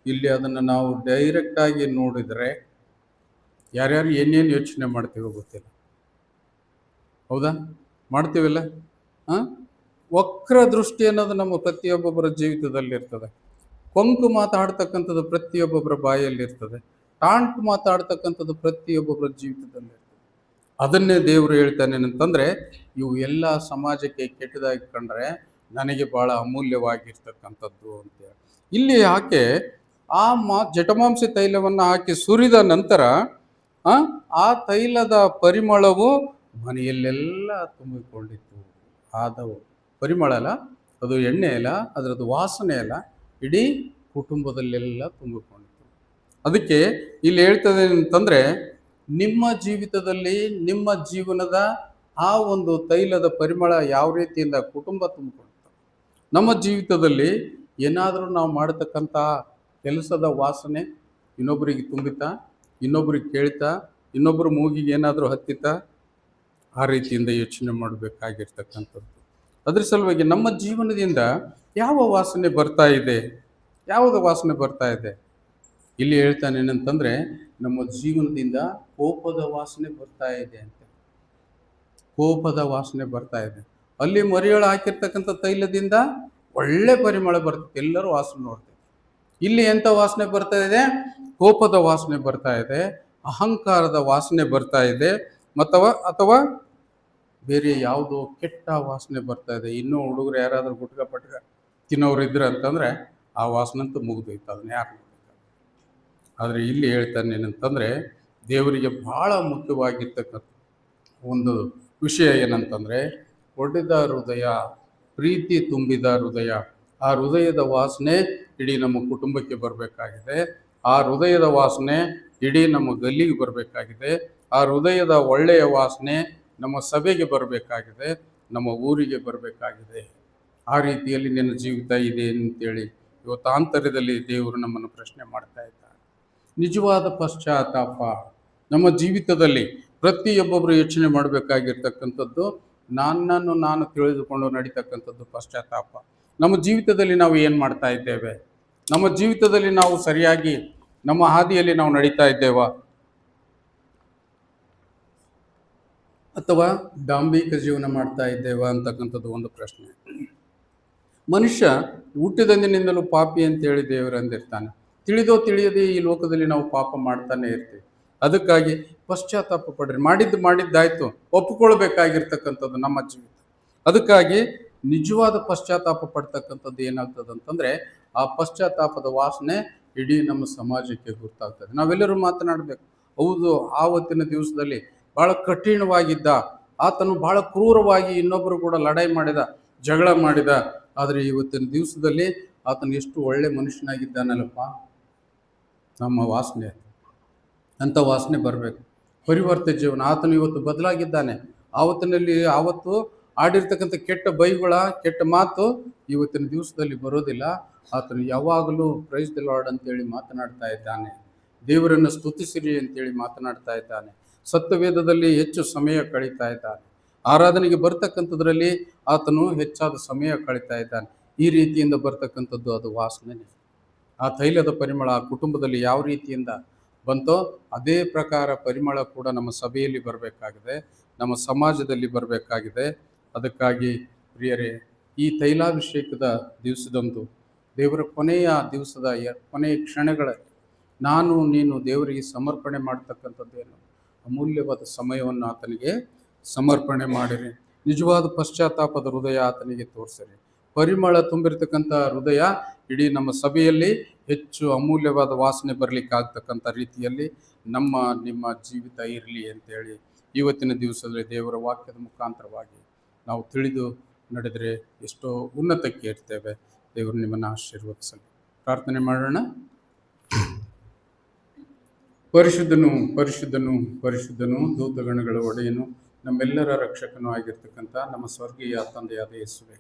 Speaker 1: ಇಲ್ಲಿ ಅದನ್ನು ನಾವು ಡೈರೆಕ್ಟಾಗಿ ನೋಡಿದರೆ ಯಾರ್ಯಾರು ಏನೇನು ಯೋಚನೆ ಮಾಡ್ತೀವೋ ಗೊತ್ತಿಲ್ಲ. ಹೌದಾ? ಮಾಡ್ತೀವಿಲ್ಲ? ವಕ್ರ ದೃಷ್ಟಿ ಅನ್ನೋದು ನಮ್ಮ ಪ್ರತಿಯೊಬ್ಬೊಬ್ಬರ ಜೀವಿತದಲ್ಲಿ ಇರ್ತದೆ. ಕೊಂಕು ಮಾತಾಡ್ತಕ್ಕಂಥದ್ದು ಪ್ರತಿಯೊಬ್ಬೊಬ್ಬರ ಬಾಯಲ್ಲಿರ್ತದೆ. ಟಾಂಟ್ ಮಾತಾಡ್ತಕ್ಕಂಥದ್ದು ಪ್ರತಿಯೊಬ್ಬೊಬ್ಬರ ಜೀವಿತದಲ್ಲಿ ಇರ್ತದೆ. ಅದನ್ನೇ ದೇವರು ಹೇಳ್ತಾನೆ ಅಂತಂದರೆ, ಇವು ಎಲ್ಲ ಸಮಾಜಕ್ಕೆ ಕೆಟ್ಟದಾಗಿ ಕಂಡ್ರೆ ನನಗೆ ಭಾಳ ಅಮೂಲ್ಯವಾಗಿರ್ತಕ್ಕಂಥದ್ದು ಅಂತೇಳಿ ಇಲ್ಲಿ ಆಕೆ ಆ ಜಟಮಾಂಸಿ ತೈಲವನ್ನು ಹಾಕಿ ಸುರಿದ ನಂತರ ಆ ತೈಲದ ಪರಿಮಳವು ಮನೆಯಲ್ಲೆಲ್ಲ ತುಂಬಿಕೊಂಡಿತ್ತು. ಆದವು ಪರಿಮಳ ಅಲ್ಲ, ಅದು ಎಣ್ಣೆ ಅಲ್ಲ, ಅದರದ್ದು ವಾಸನೆ ಅಲ್ಲ, ಇಡೀ ಕುಟುಂಬದಲ್ಲೆಲ್ಲ ತುಂಬಿಕೊಂಡಿತ್ತು. ಅದಕ್ಕೆ ಇಲ್ಲಿ ಹೇಳ್ತದೆ ಅಂತಂದರೆ, ನಿಮ್ಮ ಜೀವಿತದಲ್ಲಿ ನಿಮ್ಮ ಜೀವನದ ಆ ಒಂದು ತೈಲದ ಪರಿಮಳ ಯಾವ ರೀತಿಯಿಂದ ಕುಟುಂಬ ತುಂಬಿಕೊಂಡಿತ್ತು. ನಮ್ಮ ಜೀವಿತದಲ್ಲಿ ಏನಾದರೂ ನಾವು ಮಾಡತಕ್ಕಂಥ ಕೆಲಸದ ವಾಸನೆ ಇನ್ನೊಬ್ಬರಿಗೆ ತುಂಬಿತಾ, ಇನ್ನೊಬ್ರಿಗೆ ಕೇಳ್ತಾ, ಇನ್ನೊಬ್ಬರ ಮೂಗಿಗೆ ಏನಾದರೂ ಹತ್ತಿತಾ, ಆ ರೀತಿಯಿಂದ ಯೋಚನೆ ಮಾಡಬೇಕಾಗಿರ್ತಕ್ಕಂಥದ್ದು. ಅದ್ರ ಸಲುವಾಗಿ ನಮ್ಮ ಜೀವನದಿಂದ ಯಾವ ವಾಸನೆ ಬರ್ತಾ ಇದೆ, ಯಾವುದು ವಾಸನೆ ಬರ್ತಾ ಇದೆ? ಇಲ್ಲಿ ಹೇಳ್ತಾನೆ ಏನಂತಂದರೆ, ನಮ್ಮ ಜೀವನದಿಂದ ಕೋಪದ ವಾಸನೆ ಬರ್ತಾ ಇದೆ ಅಂತ. ಕೋಪದ ವಾಸನೆ ಬರ್ತಾ ಇದೆ. ಅಲ್ಲಿ ಮರಿಯಳು ಹಾಕಿರ್ತಕ್ಕಂಥ ತೈಲದಿಂದ ಒಳ್ಳೆ ಪರಿಮಳ ಬರ್ತದೆ, ಎಲ್ಲರೂ ವಾಸನೆ ನೋಡ್ತಾರೆ. ಇಲ್ಲಿ ಎಂಥ ವಾಸನೆ ಬರ್ತಾ ಇದೆ? ಕೋಪದ ವಾಸನೆ ಬರ್ತಾ ಇದೆ, ಅಹಂಕಾರದ ವಾಸನೆ ಬರ್ತಾ ಇದೆ, ಅಥವಾ ಬೇರೆ ಯಾವುದೋ ಕೆಟ್ಟ ವಾಸನೆ ಬರ್ತಾ ಇದೆ. ಇನ್ನೂ ಹುಡುಗರು ಯಾರಾದರೂ ಗುಟ್ಕ ಪಟ್ಕ ತಿನ್ನೋರು ಇದ್ರೆ ಅಂತಂದರೆ ಆ ವಾಸನೆ ಅಂತೂ ಮುಗಿದೋಯ್ತು, ಅದನ್ನ ಯಾರು ನೋಡ್ಬೇಕು. ಆದರೆ ಇಲ್ಲಿ ಹೇಳ್ತಾನೆ ಏನಂತಂದರೆ, ದೇವರಿಗೆ ಬಹಳ ಮುಖ್ಯವಾಗಿರ್ತಕ್ಕಂಥ ಒಂದು ವಿಷಯ ಏನಂತಂದರೆ, ಒಡೆದ ಹೃದಯ, ಪ್ರೀತಿ ತುಂಬಿದ ಹೃದಯ. ಆ ಹೃದಯದ ವಾಸನೆ ಇಡೀ ನಮ್ಮ ಕುಟುಂಬಕ್ಕೆ ಬರಬೇಕಾಗಿದೆ. ಆ ಹೃದಯದ ವಾಸನೆ ಇಡೀ ನಮ್ಮ ಗಲ್ಲಿಗೆ ಬರಬೇಕಾಗಿದೆ. ಆ ಹೃದಯದ ಒಳ್ಳೆಯ ವಾಸನೆ ನಮ್ಮ ಸಭೆಗೆ ಬರಬೇಕಾಗಿದೆ, ನಮ್ಮ ಊರಿಗೆ ಬರಬೇಕಾಗಿದೆ. ಆ ರೀತಿಯಲ್ಲಿ ನಿನ್ನ ಜೀವಿತ ಇದೆ ಅಂತೇಳಿ ಇವತ್ತಾಂತರ್ಯದಲ್ಲಿ ದೇವರು ನಮ್ಮನ್ನು ಪ್ರಶ್ನೆ ಮಾಡ್ತಾ ಇದ್ದಾರೆ. ನಿಜವಾದ ಪಶ್ಚಾತ್ತಾಪ ನಮ್ಮ ಜೀವಿತದಲ್ಲಿ ಪ್ರತಿಯೊಬ್ಬೊಬ್ಬರು ಯೋಚನೆ ಮಾಡಬೇಕಾಗಿರ್ತಕ್ಕಂಥದ್ದು, ನನ್ನನ್ನು ನಾನು ತಿಳಿದುಕೊಂಡು ನಡೀತಕ್ಕಂಥದ್ದು ಪಶ್ಚಾತ್ತಾಪ. ನಮ್ಮ ಜೀವಿತದಲ್ಲಿ ನಾವು ಏನು ಮಾಡ್ತಾ ಇದ್ದೇವೆ? ನಮ್ಮ ಜೀವಿತದಲ್ಲಿ ನಾವು ಸರಿಯಾಗಿ ನಮ್ಮ ಹಾದಿಯಲ್ಲಿ ನಾವು ನಡೀತಾ ಇದ್ದೇವಾ, ಅಥವಾ ಡಾಂಬಿಕ ಜೀವನ ಮಾಡ್ತಾ ಇದ್ದೇವಾ ಅಂತಕ್ಕಂಥದ್ದು ಒಂದು ಪ್ರಶ್ನೆ. ಮನುಷ್ಯ ಹುಟ್ಟಿದಂದಿನಿಂದಲೂ ಪಾಪಿ ಅಂತೇಳಿ ದೇವರು ಅಂದಿರ್ತಾನೆ. ತಿಳಿದೋ ತಿಳಿಯದೆ ಈ ಲೋಕದಲ್ಲಿ ನಾವು ಪಾಪ ಮಾಡ್ತಾನೆ ಇರ್ತೀವಿ. ಅದಕ್ಕಾಗಿ ಪಶ್ಚಾತ್ತಾಪ ಪಡ್ರಿ. ಮಾಡಿದ್ದಾಯ್ತು, ಒಪ್ಪಿಕೊಳ್ಬೇಕಾಗಿರ್ತಕ್ಕಂಥದ್ದು ನಮ್ಮ ಜೀವಿತ. ಅದಕ್ಕಾಗಿ ನಿಜವಾದ ಪಶ್ಚಾತ್ತಾಪ ಪಡ್ತಕ್ಕಂಥದ್ದು ಏನಾಗ್ತದೆ ಅಂತಂದರೆ, ಆ ಪಶ್ಚಾತ್ತಾಪದ ವಾಸನೆ ಇಡೀ ನಮ್ಮ ಸಮಾಜಕ್ಕೆ ಗೊತ್ತಾಗ್ತದೆ. ನಾವೆಲ್ಲರೂ ಮಾತನಾಡಬೇಕು. ಹೌದು, ಆವತ್ತಿನ ದಿವಸದಲ್ಲಿ ಭಾಳ ಕಠಿಣವಾಗಿದ್ದ ಆತನು ಬಹಳ ಕ್ರೂರವಾಗಿ ಇನ್ನೊಬ್ಬರು ಕೂಡ ಲಡಾಯಿ ಮಾಡಿದ, ಜಗಳ ಮಾಡಿದ. ಆದರೆ ಇವತ್ತಿನ ದಿವಸದಲ್ಲಿ ಆತನು ಎಷ್ಟು ಒಳ್ಳೆ ಮನುಷ್ಯನಾಗಿದ್ದಾನಲ್ಲಪ್ಪ. ನಮ್ಮ ವಾಸನೆ ಅಂಥ ವಾಸನೆ ಬರಬೇಕು. ಪರಿವರ್ತಿತ ಜೀವನ. ಆತನು ಇವತ್ತು ಬದಲಾಗಿದ್ದಾನೆ. ಆವತ್ತು ಆಡಿರ್ತಕ್ಕಂಥ ಕೆಟ್ಟ ಬೈಗುಳ, ಕೆಟ್ಟ ಮಾತು ಇವತ್ತಿನ ದಿವಸದಲ್ಲಿ ಬರೋದಿಲ್ಲ. ಆತನು ಯಾವಾಗಲೂ ಪ್ರೈಸ್ ದಿ ಲಾರ್ಡ್ ಅಂತೇಳಿ ಮಾತನಾಡ್ತಾ ಇದ್ದಾನೆ. ದೇವರನ್ನು ಸ್ತುತಿಸಿರಿ ಅಂತೇಳಿ ಮಾತನಾಡ್ತಾ ಇದ್ದಾನೆ. ಸತ್ಯವೇದದಲ್ಲಿ ಹೆಚ್ಚು ಸಮಯ ಕಳೀತಾ ಇದ್ದಾನೆ. ಆರಾಧನೆಗೆ ಬರ್ತಕ್ಕಂಥದ್ರಲ್ಲಿ ಆತನು ಹೆಚ್ಚಾದ ಸಮಯ ಕಳೀತಾ ಇದ್ದಾನೆ. ಈ ರೀತಿಯಿಂದ ಬರ್ತಕ್ಕಂಥದ್ದು ಅದು ವಾಸನೆ. ಆ ತೈಲದ ಪರಿಮಳ ಆ ಕುಟುಂಬದಲ್ಲಿ ಯಾವ ರೀತಿಯಿಂದ ಬಂತೋ ಅದೇ ಪ್ರಕಾರ ಪರಿಮಳ ಕೂಡ ನಮ್ಮ ಸಭೆಯಲ್ಲಿ ಬರಬೇಕಾಗಿದೆ, ನಮ್ಮ ಸಮಾಜದಲ್ಲಿ ಬರಬೇಕಾಗಿದೆ. ಅದಕ್ಕಾಗಿ ಪ್ರಿಯರೇ, ಈ ತೈಲಾಭಿಷೇಕದ ದಿವಸದಂದು, ದೇವರ ಕೊನೆಯ ದಿವಸದ ಕೊನೆಯ ಕ್ಷಣಗಳಲ್ಲಿ ನಾನು ನೀನು ದೇವರಿಗೆ ಸಮರ್ಪಣೆ ಮಾಡ್ತಕ್ಕಂಥದ್ದೇನು ಅಮೂಲ್ಯವಾದ ಸಮಯವನ್ನು ಆತನಿಗೆ ಸಮರ್ಪಣೆ ಮಾಡಿರಿ. ನಿಜವಾದ ಪಶ್ಚಾತ್ತಾಪದ ಹೃದಯ ಆತನಿಗೆ ತೋರಿಸಿರಿ. ಪರಿಮಳ ತುಂಬಿರ್ತಕ್ಕಂಥ ಹೃದಯ ಇಡೀ ನಮ್ಮ ಸಭೆಯಲ್ಲಿ ಹೆಚ್ಚು ಅಮೂಲ್ಯವಾದ ವಾಸನೆ ಬರಲಿಕ್ಕಾಗ್ತಕ್ಕಂಥ ರೀತಿಯಲ್ಲಿ ನಿಮ್ಮ ಜೀವಿತ ಇರಲಿ ಅಂತೇಳಿ ಇವತ್ತಿನ ದಿವಸದಲ್ಲಿ ದೇವರ ವಾಕ್ಯದ ಮುಖಾಂತರವಾಗಿ ನಾವು ತಿಳಿದು ನಡೆದರೆ ಎಷ್ಟೋ ಉನ್ನತಕ್ಕೆ ಇರ್ತೇವೆ. ದೇವರು ನಿಮ್ಮನ್ನು ಆಶೀರ್ವದಿಸಲಿ. ಪ್ರಾರ್ಥನೆ ಮಾಡೋಣ. ಪರಿಶುದ್ಧನು ಪರಿಶುದ್ಧನು ಪರಿಶುದ್ಧನು, ದೂತಗಣಗಳ ಒಡೆಯನು, ನಮ್ಮೆಲ್ಲರ ರಕ್ಷಕನೂ ಆಗಿರ್ತಕ್ಕಂಥ ನಮ್ಮ ಸ್ವರ್ಗೀಯ ತಂದೆಯಾದ ಯೇಸುವೆ,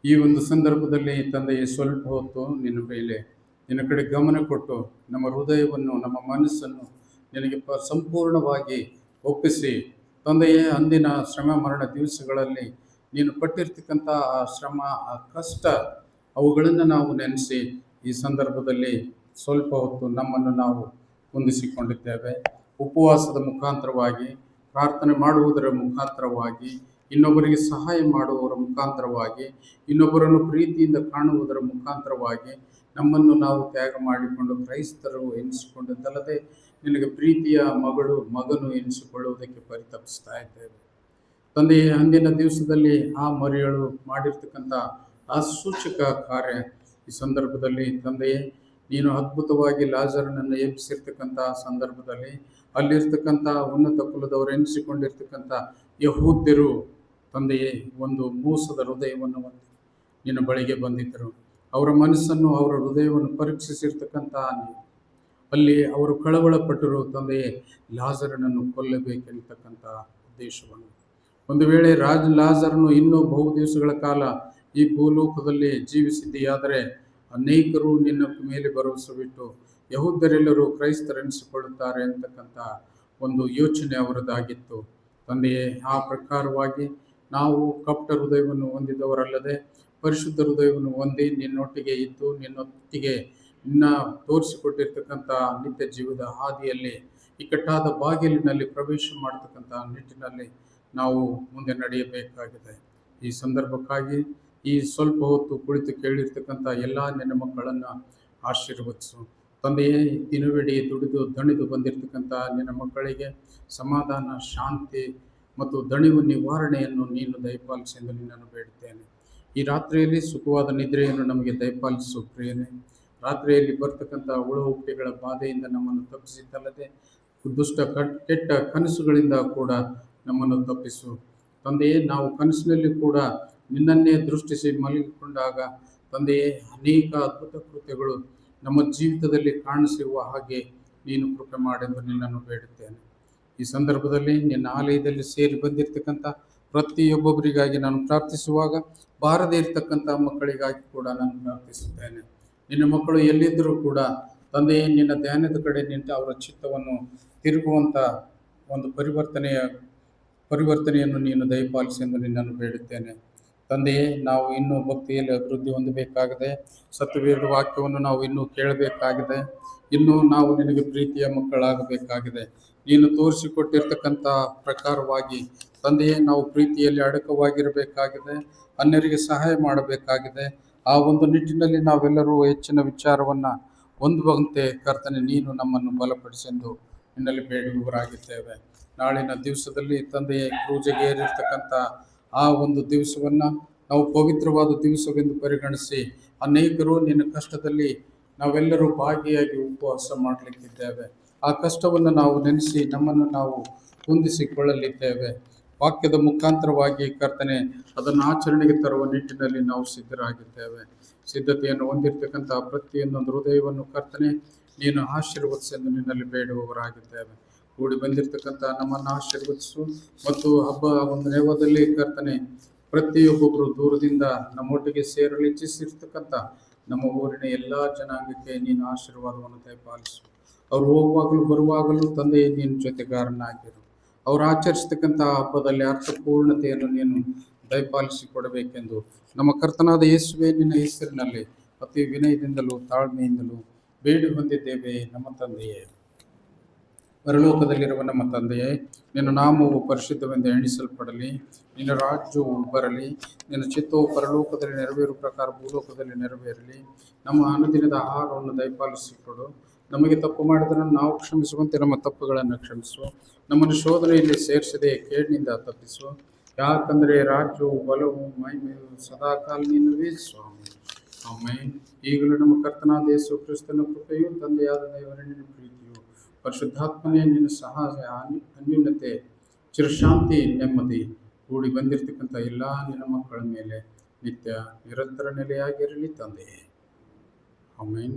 Speaker 1: ಈ ಒಂದು ಸಂದರ್ಭದಲ್ಲಿ ತಂದೆಯೇ ಸ್ವಲ್ಪ ಹೊತ್ತು ನಿನ್ನ ಕಡೆ ಗಮನ ಕೊಟ್ಟು ನಮ್ಮ ಹೃದಯವನ್ನು, ನಮ್ಮ ಮನಸ್ಸನ್ನು ನಿನಗೆ ಸಂಪೂರ್ಣವಾಗಿ ಒಪ್ಪಿಸಿ ತಂದೆಯೇ, ಅಂದಿನ ಶ್ರಮ ಮರಣ ದಿವಸಗಳಲ್ಲಿ ನೀನು ಪಟ್ಟಿರ್ತಕ್ಕಂಥ ಆ ಶ್ರಮ, ಆ ಕಷ್ಟ, ಅವುಗಳನ್ನು ನಾವು ನೆನೆಸಿ ಈ ಸಂದರ್ಭದಲ್ಲಿ ಸ್ವಲ್ಪ ಹೊತ್ತು ನಮ್ಮನ್ನು ನಾವು ಹೊಂದಿಸಿಕೊಂಡಿದ್ದೇವೆ. ಉಪವಾಸದ ಮುಖಾಂತರವಾಗಿ, ಪ್ರಾರ್ಥನೆ ಮಾಡುವುದರ ಮುಖಾಂತರವಾಗಿ, ಇನ್ನೊಬ್ಬರಿಗೆ ಸಹಾಯ ಮಾಡುವವರ ಮುಖಾಂತರವಾಗಿ, ಇನ್ನೊಬ್ಬರನ್ನು ಪ್ರೀತಿಯಿಂದ ಕಾಣುವುದರ ಮುಖಾಂತರವಾಗಿ ನಮ್ಮನ್ನು ನಾವು ತ್ಯಾಗ ಮಾಡಿಕೊಂಡು ಕ್ರೈಸ್ತರು ಎನಿಸಿಕೊಂಡದ್ದಲ್ಲದೆ ನಿನಗೆ ಪ್ರೀತಿಯ ಮಗನು ಎನಿಸಿಕೊಳ್ಳುವುದಕ್ಕೆ ಪರಿತಪಿಸ್ತಾ ಇದ್ದೇವೆ. ತಂದೆಯೇ, ಅಂದಿನ ದಿವಸದಲ್ಲಿ ಆ ಮರಿಯಳು ಮಾಡಿರ್ತಕ್ಕಂಥ ಆ ಸೂಚಕ ಕಾರ್ಯ ಈ ಸಂದರ್ಭದಲ್ಲಿ ತಂದೆಯೇ, ನೀನು ಅದ್ಭುತವಾಗಿ ಲಾಜರನನ್ನು ಎಬ್ಬಿಸಿರ್ತಕ್ಕಂಥ ಸಂದರ್ಭದಲ್ಲಿ ಅಲ್ಲಿರ್ತಕ್ಕಂಥ ಉನ್ನತ ಕುಲದವರು ಎನಿಸಿಕೊಂಡಿರ್ತಕ್ಕಂಥ ಯಹೂದ್ಯರು ತಂದೆಯೇ ಒಂದು ಮೋಸದ ಹೃದಯವನ್ನು ಹೊಂದಿ ನಿನ್ನ ಬಳಿಗೆ ಬಂದಿದ್ದರು. ಅವರ ಮನಸ್ಸನ್ನು, ಅವರ ಹೃದಯವನ್ನು ಪರೀಕ್ಷಿಸಿರ್ತಕ್ಕಂಥ ಅಲ್ಲಿ ಅವರು ಕಳವಳಪಟ್ಟರು ತಂದೆಯೇ, ಲಾಜರನನ್ನು ಕೊಲ್ಲಬೇಕೆಂತಕ್ಕಂಥ ಉದ್ದೇಶವನ್ನು. ಒಂದು ವೇಳೆ ಲಾಜರನು ಇನ್ನೂ ಬಹು ದಿವಸಗಳ ಕಾಲ ಈ ಭೂಲೋಕದಲ್ಲಿ ಜೀವಿಸಿದೆಯಾದರೆ ಅನೇಕರು ನಿನ್ನ ಮೇಲೆ ಭರವಸೆ ಬಿಟ್ಟು ಯಹೂದ್ಯರೆಲ್ಲರೂ ಕ್ರೈಸ್ತರೆನಿಸಿಕೊಳ್ಳುತ್ತಾರೆ ಅಂತಕ್ಕಂಥ ಒಂದು ಯೋಚನೆ ಅವರದಾಗಿತ್ತು. ತಂದೆಯೇ, ಆ ಪ್ರಕಾರವಾಗಿ ನಾವು ಕಪಟ ಹೃದಯವನ್ನು ಹೊಂದಿದವರಲ್ಲದೆ ಪರಿಶುದ್ಧ ಹೃದಯವನ್ನು ಹೊಂದಿ ನಿನ್ನೊಟ್ಟಿಗೆ ಇದ್ದು ನಿನ್ನೊಟ್ಟಿಗೆ ತೋರಿಸಿಕೊಟ್ಟಿರ್ತಕ್ಕಂಥ ನಿತ್ಯ ಜೀವದ ಹಾದಿಯಲ್ಲಿ ಇಕ್ಕಟ್ಟಾದ ಬಾಗಿಲಿನಲ್ಲಿ ಪ್ರವೇಶ ಮಾಡತಕ್ಕಂಥ ನಿಟ್ಟಿನಲ್ಲಿ ನಾವು ಮುಂದೆ ನಡೆಯಬೇಕಾಗಿದೆ. ಈ ಸಂದರ್ಭಕ್ಕಾಗಿ ಈ ಸ್ವಲ್ಪ ಹೊತ್ತು ಕುಳಿತು ಕೇಳಿರ್ತಕ್ಕಂಥ ಎಲ್ಲ ನಿನ್ನ ಮಕ್ಕಳನ್ನು ಆಶೀರ್ವದಿಸು ತಂದೆಯೇ. ದಿನವಿಡೀ ದುಡಿದು ದಣಿದು ಬಂದಿರತಕ್ಕಂಥ ನಿನ್ನ ಮಕ್ಕಳಿಗೆ ಸಮಾಧಾನ, ಶಾಂತಿ ಮತ್ತು ದಣಿವು ನಿವಾರಣೆಯನ್ನು ನೀನು ದಯಪಾಲಿಸಿ ಎಂದು ನಿನ್ನನ್ನು ಬೇಡುತ್ತೇನೆ. ಈ ರಾತ್ರಿಯಲ್ಲಿ ಸುಖವಾದ ನಿದ್ರೆಯನ್ನು ನಮಗೆ ದಯಪಾಲಿಸು ಪ್ರಿಯನೇ. ರಾತ್ರಿಯಲ್ಲಿ ಬರ್ತಕ್ಕಂಥ ಹುಳ-ಹುಪ್ಟಿಗಳ ಬಾಧೆಯಿಂದ ನಮ್ಮನ್ನು ತಪ್ಪಿಸಿದ್ದಲ್ಲದೆ ಕೆಟ್ಟ ಕನಸುಗಳಿಂದ ಕೂಡ ನಮ್ಮನ್ನು ತಪ್ಪಿಸು ತಂದೆಯೇ. ನಾವು ಕನಸಿನಲ್ಲಿ ಕೂಡ ನಿನ್ನನ್ನೇ ದೃಷ್ಟಿಸಿ ಮಲಗಿಕೊಂಡಾಗ ತಂದೆಯೇ, ಅನೇಕ ಅದ್ಭುತ ಕೃತ್ಯಗಳು ನಮ್ಮ ಜೀವಿತದಲ್ಲಿ ಕಾಣಿಸುವ ಹಾಗೆ ನೀನು ಕೃಪೆ ಮಾಡೆಂದು ನಿನ್ನನ್ನು ಬೇಡುತ್ತೇನೆ. ಈ ಸಂದರ್ಭದಲ್ಲಿ ನಿನ್ನ ಆಲಯದಲ್ಲಿ ಸೇರಿ ಬಂದಿರತಕ್ಕಂಥ ಪ್ರತಿಯೊಬ್ಬೊಬ್ಬರಿಗಾಗಿ ನಾನು ಪ್ರಾರ್ಥಿಸುವಾಗ ಬಾರದೇ ಇರತಕ್ಕಂಥ ಮಕ್ಕಳಿಗಾಗಿ ಕೂಡ ನಾನು ಪ್ರಾರ್ಥಿಸುತ್ತೇನೆ. ನಿನ್ನ ಮಕ್ಕಳು ಎಲ್ಲಿದ್ದರೂ ಕೂಡ ತಂದೆಯೇ, ನಿನ್ನ ಧ್ಯಾನದ ಕಡೆ ನಿಂತು ಅವರ ಚಿತ್ತವನ್ನು ತಿರುಗುವಂಥ ಒಂದು ಪರಿವರ್ತನೆಯನ್ನು ನೀನು ದಯಪಾಲಿಸಿ ಎಂದು ನಿನ್ನನ್ನು ಬೇಡುತ್ತೇನೆ. ತಂದೆಯೇ, ನಾವು ಇನ್ನೂ ಭಕ್ತಿಯಲ್ಲಿ ಅಭಿವೃದ್ಧಿ ಹೊಂದಬೇಕಾಗಿದೆ. ಸತ್ಯವೇದ ವಾಕ್ಯವನ್ನು ನಾವು ಇನ್ನೂ ಕೇಳಬೇಕಾಗಿದೆ. ಇನ್ನೂ ನಾವು ನಿನಗೆ ಪ್ರೀತಿಯ ಮಕ್ಕಳಾಗಬೇಕಾಗಿದೆ. ನೀನು ತೋರಿಸಿಕೊಟ್ಟಿರ್ತಕ್ಕಂಥ ಪ್ರಕಾರವಾಗಿ ತಂದೆಯೇ, ನಾವು ಪ್ರೀತಿಯಲ್ಲಿ ಅಡಕವಾಗಿರಬೇಕಾಗಿದೆ. ಅನ್ಯರಿಗೆ ಸಹಾಯ ಮಾಡಬೇಕಾಗಿದೆ. ಆ ಒಂದು ನಿಟ್ಟಿನಲ್ಲಿ ನಾವೆಲ್ಲರೂ ಹೆಚ್ಚಿನ ವಿಚಾರವನ್ನು ಹೊಂದುವಂತೆ ಕರ್ತನೆ ನೀನು ನಮ್ಮನ್ನು ಬಲಪಡಿಸೆಂದು ನಿನ್ನಲ್ಲಿ ಬೇಡುವವರಾಗಿದ್ದೇವೆ. ನಾಳಿನ ದಿವಸದಲ್ಲಿ ತಂದೆಯೇ, ಕ್ರೂಜೆಗೆ ಏರಿರ್ತಕ್ಕಂಥ ಆ ಒಂದು ದಿವಸವನ್ನು ನಾವು ಪವಿತ್ರವಾದ ದಿವಸವೆಂದು ಪರಿಗಣಿಸಿ ಅನೇಕರು ನಿನ್ನ ಕಷ್ಟದಲ್ಲಿ ನಾವೆಲ್ಲರೂ ಭಾಗಿಯಾಗಿ ಉಪವಾಸ ಮಾಡಲಿಕ್ಕಿದ್ದೇವೆ. ಆ ಕಷ್ಟವನ್ನು ನಾವು ನೆನೆಸಿ ನಮ್ಮನ್ನು ನಾವು ಹೊಂದಿಸಿಕೊಳ್ಳಲಿದ್ದೇವೆ. ವಾಕ್ಯದ ಮುಖಾಂತರವಾಗಿ ಕರ್ತನೆ ಅದನ್ನು ಆಚರಣೆಗೆ ತರುವ ನಿಟ್ಟಿನಲ್ಲಿ ನಾವು ಸಿದ್ಧರಾಗಿದ್ದೇವೆ. ಸಿದ್ಧತೆಯನ್ನು ಹೊಂದಿರತಕ್ಕಂಥ ಪ್ರತಿಯೊಂದೊಂದು ಹೃದಯವನ್ನು ಕರ್ತನೆ ನೀನು ಆಶೀರ್ವದಿಸೆಂದು ನಿನ್ನಲ್ಲಿ ಬೇಡುವವರಾಗಿದ್ದೇವೆ. ಕೂಡಿ ಬಂದಿರತಕ್ಕಂಥ ನಮ್ಮನ್ನು ಆಶೀರ್ವದಿಸು ಮತ್ತು ಹಬ್ಬ ಒಂದು ನೆವದಲ್ಲಿ ಕರ್ತನೆ ಪ್ರತಿಯೊಬ್ಬೊಬ್ಬರು ದೂರದಿಂದ ನಮ್ಮೊಟ್ಟಿಗೆ ಸೇರಲು ಇಚ್ಛಿಸಿರ್ತಕ್ಕಂಥ ನಮ್ಮ ಊರಿನ ಎಲ್ಲ ಜನಾಂಗಕ್ಕೆ ನೀನು ಆಶೀರ್ವಾದವನ್ನು ದಯಪಾಲಿಸು. ಅವ್ರು ಹೋಗುವಾಗಲೂ ಬರುವಾಗಲೂ ತಂದೆಯೇ ನೀನು ಜೊತೆಗಾರನಾಗಿರು. ಅವರು ಆಚರಿಸ್ತಕ್ಕಂಥ ಹಬ್ಬದಲ್ಲಿ ಅರ್ಥಪೂರ್ಣತೆಯನ್ನು ನೀನು ದಯಪಾಲಿಸಿ ಕೊಡಬೇಕೆಂದು ನಮ್ಮ ಕರ್ತನಾದ ಯೇಸುವೆ ನಿನ್ನ ಹೆಸರಿನಲ್ಲಿ ಅತಿ ವಿನಯದಿಂದಲೂ ತಾಳ್ಮೆಯಿಂದಲೂ ಬೇಡಿ ಹೊಂದಿದ್ದೇವೆ ನಮ್ಮ ತಂದೆಯೇ. ಪರಲೋಕದಲ್ಲಿರುವ ನಮ್ಮ ತಂದೆಯೇ, ನಿನ್ನ ನಾಮವು ಪರಿಶುದ್ಧವೆಂದು ಎಣಿಸಲ್ಪಡಲಿ. ನಿನ್ನ ರಾಜ್ಯವು ಬರಲಿ. ನಿನ್ನ ಚಿತ್ತವು ಪರಲೋಕದಲ್ಲಿ ನೆರವೇರುವ ಪ್ರಕಾರ ಭೂಲೋಕದಲ್ಲಿ ನೆರವೇರಲಿ. ನಮ್ಮ ಅನುದಿನದ ಆಹಾರವನ್ನು ದಯಪಾಲಿಸಿಕೊಡು. ನಮಗೆ ತಪ್ಪು ಮಾಡಿದರನ್ನು ನಾವು ಕ್ಷಮಿಸುವಂತೆ ನಮ್ಮ ತಪ್ಪುಗಳನ್ನು ಕ್ಷಮಿಸು. ನಮ್ಮನ್ನು ಶೋಧನೆಯಲ್ಲಿ ಸೇರಿಸದೆ ಕೇಡಿನಿಂದ ತಪ್ಪಿಸು. ಯಾಕಂದರೆ ರಾಜ್ಯವು ಬಲವು ಮಹಿಮೆಯು ಸದಾಕಾಲ ನಿನ್ನವೇ ಸ್ವಾಮಿ. ಆಮೆನ್. ಈಗಲೂ ನಮ್ಮ ಕರ್ತನಾದ ಯೇಸು ಕ್ರಿಸ್ತನ ಕೃಪೆಯು ತಂದೆಯಾದ ದೇವರ ನಿನ್ನ ಪ್ರೀತಿಯು ಪರಿಶುದ್ಧಾತ್ಮನೇ ನಿನ್ನ ಸಹಾಯ ಅನ್ಯೂನ್ಯತೆ ಚಿರಶಾಂತಿ ನೆಮ್ಮದಿ ಕೂಡಿ ಬಂದಿರತಕ್ಕಂಥ ಎಲ್ಲ ನಿನ್ನ ಮಕ್ಕಳ ಮೇಲೆ ನಿತ್ಯ ನಿರಂತರ ನೆಲೆಯಾಗಿರಲಿ ತಂದೆಯೇ. ಆಮೆನ್.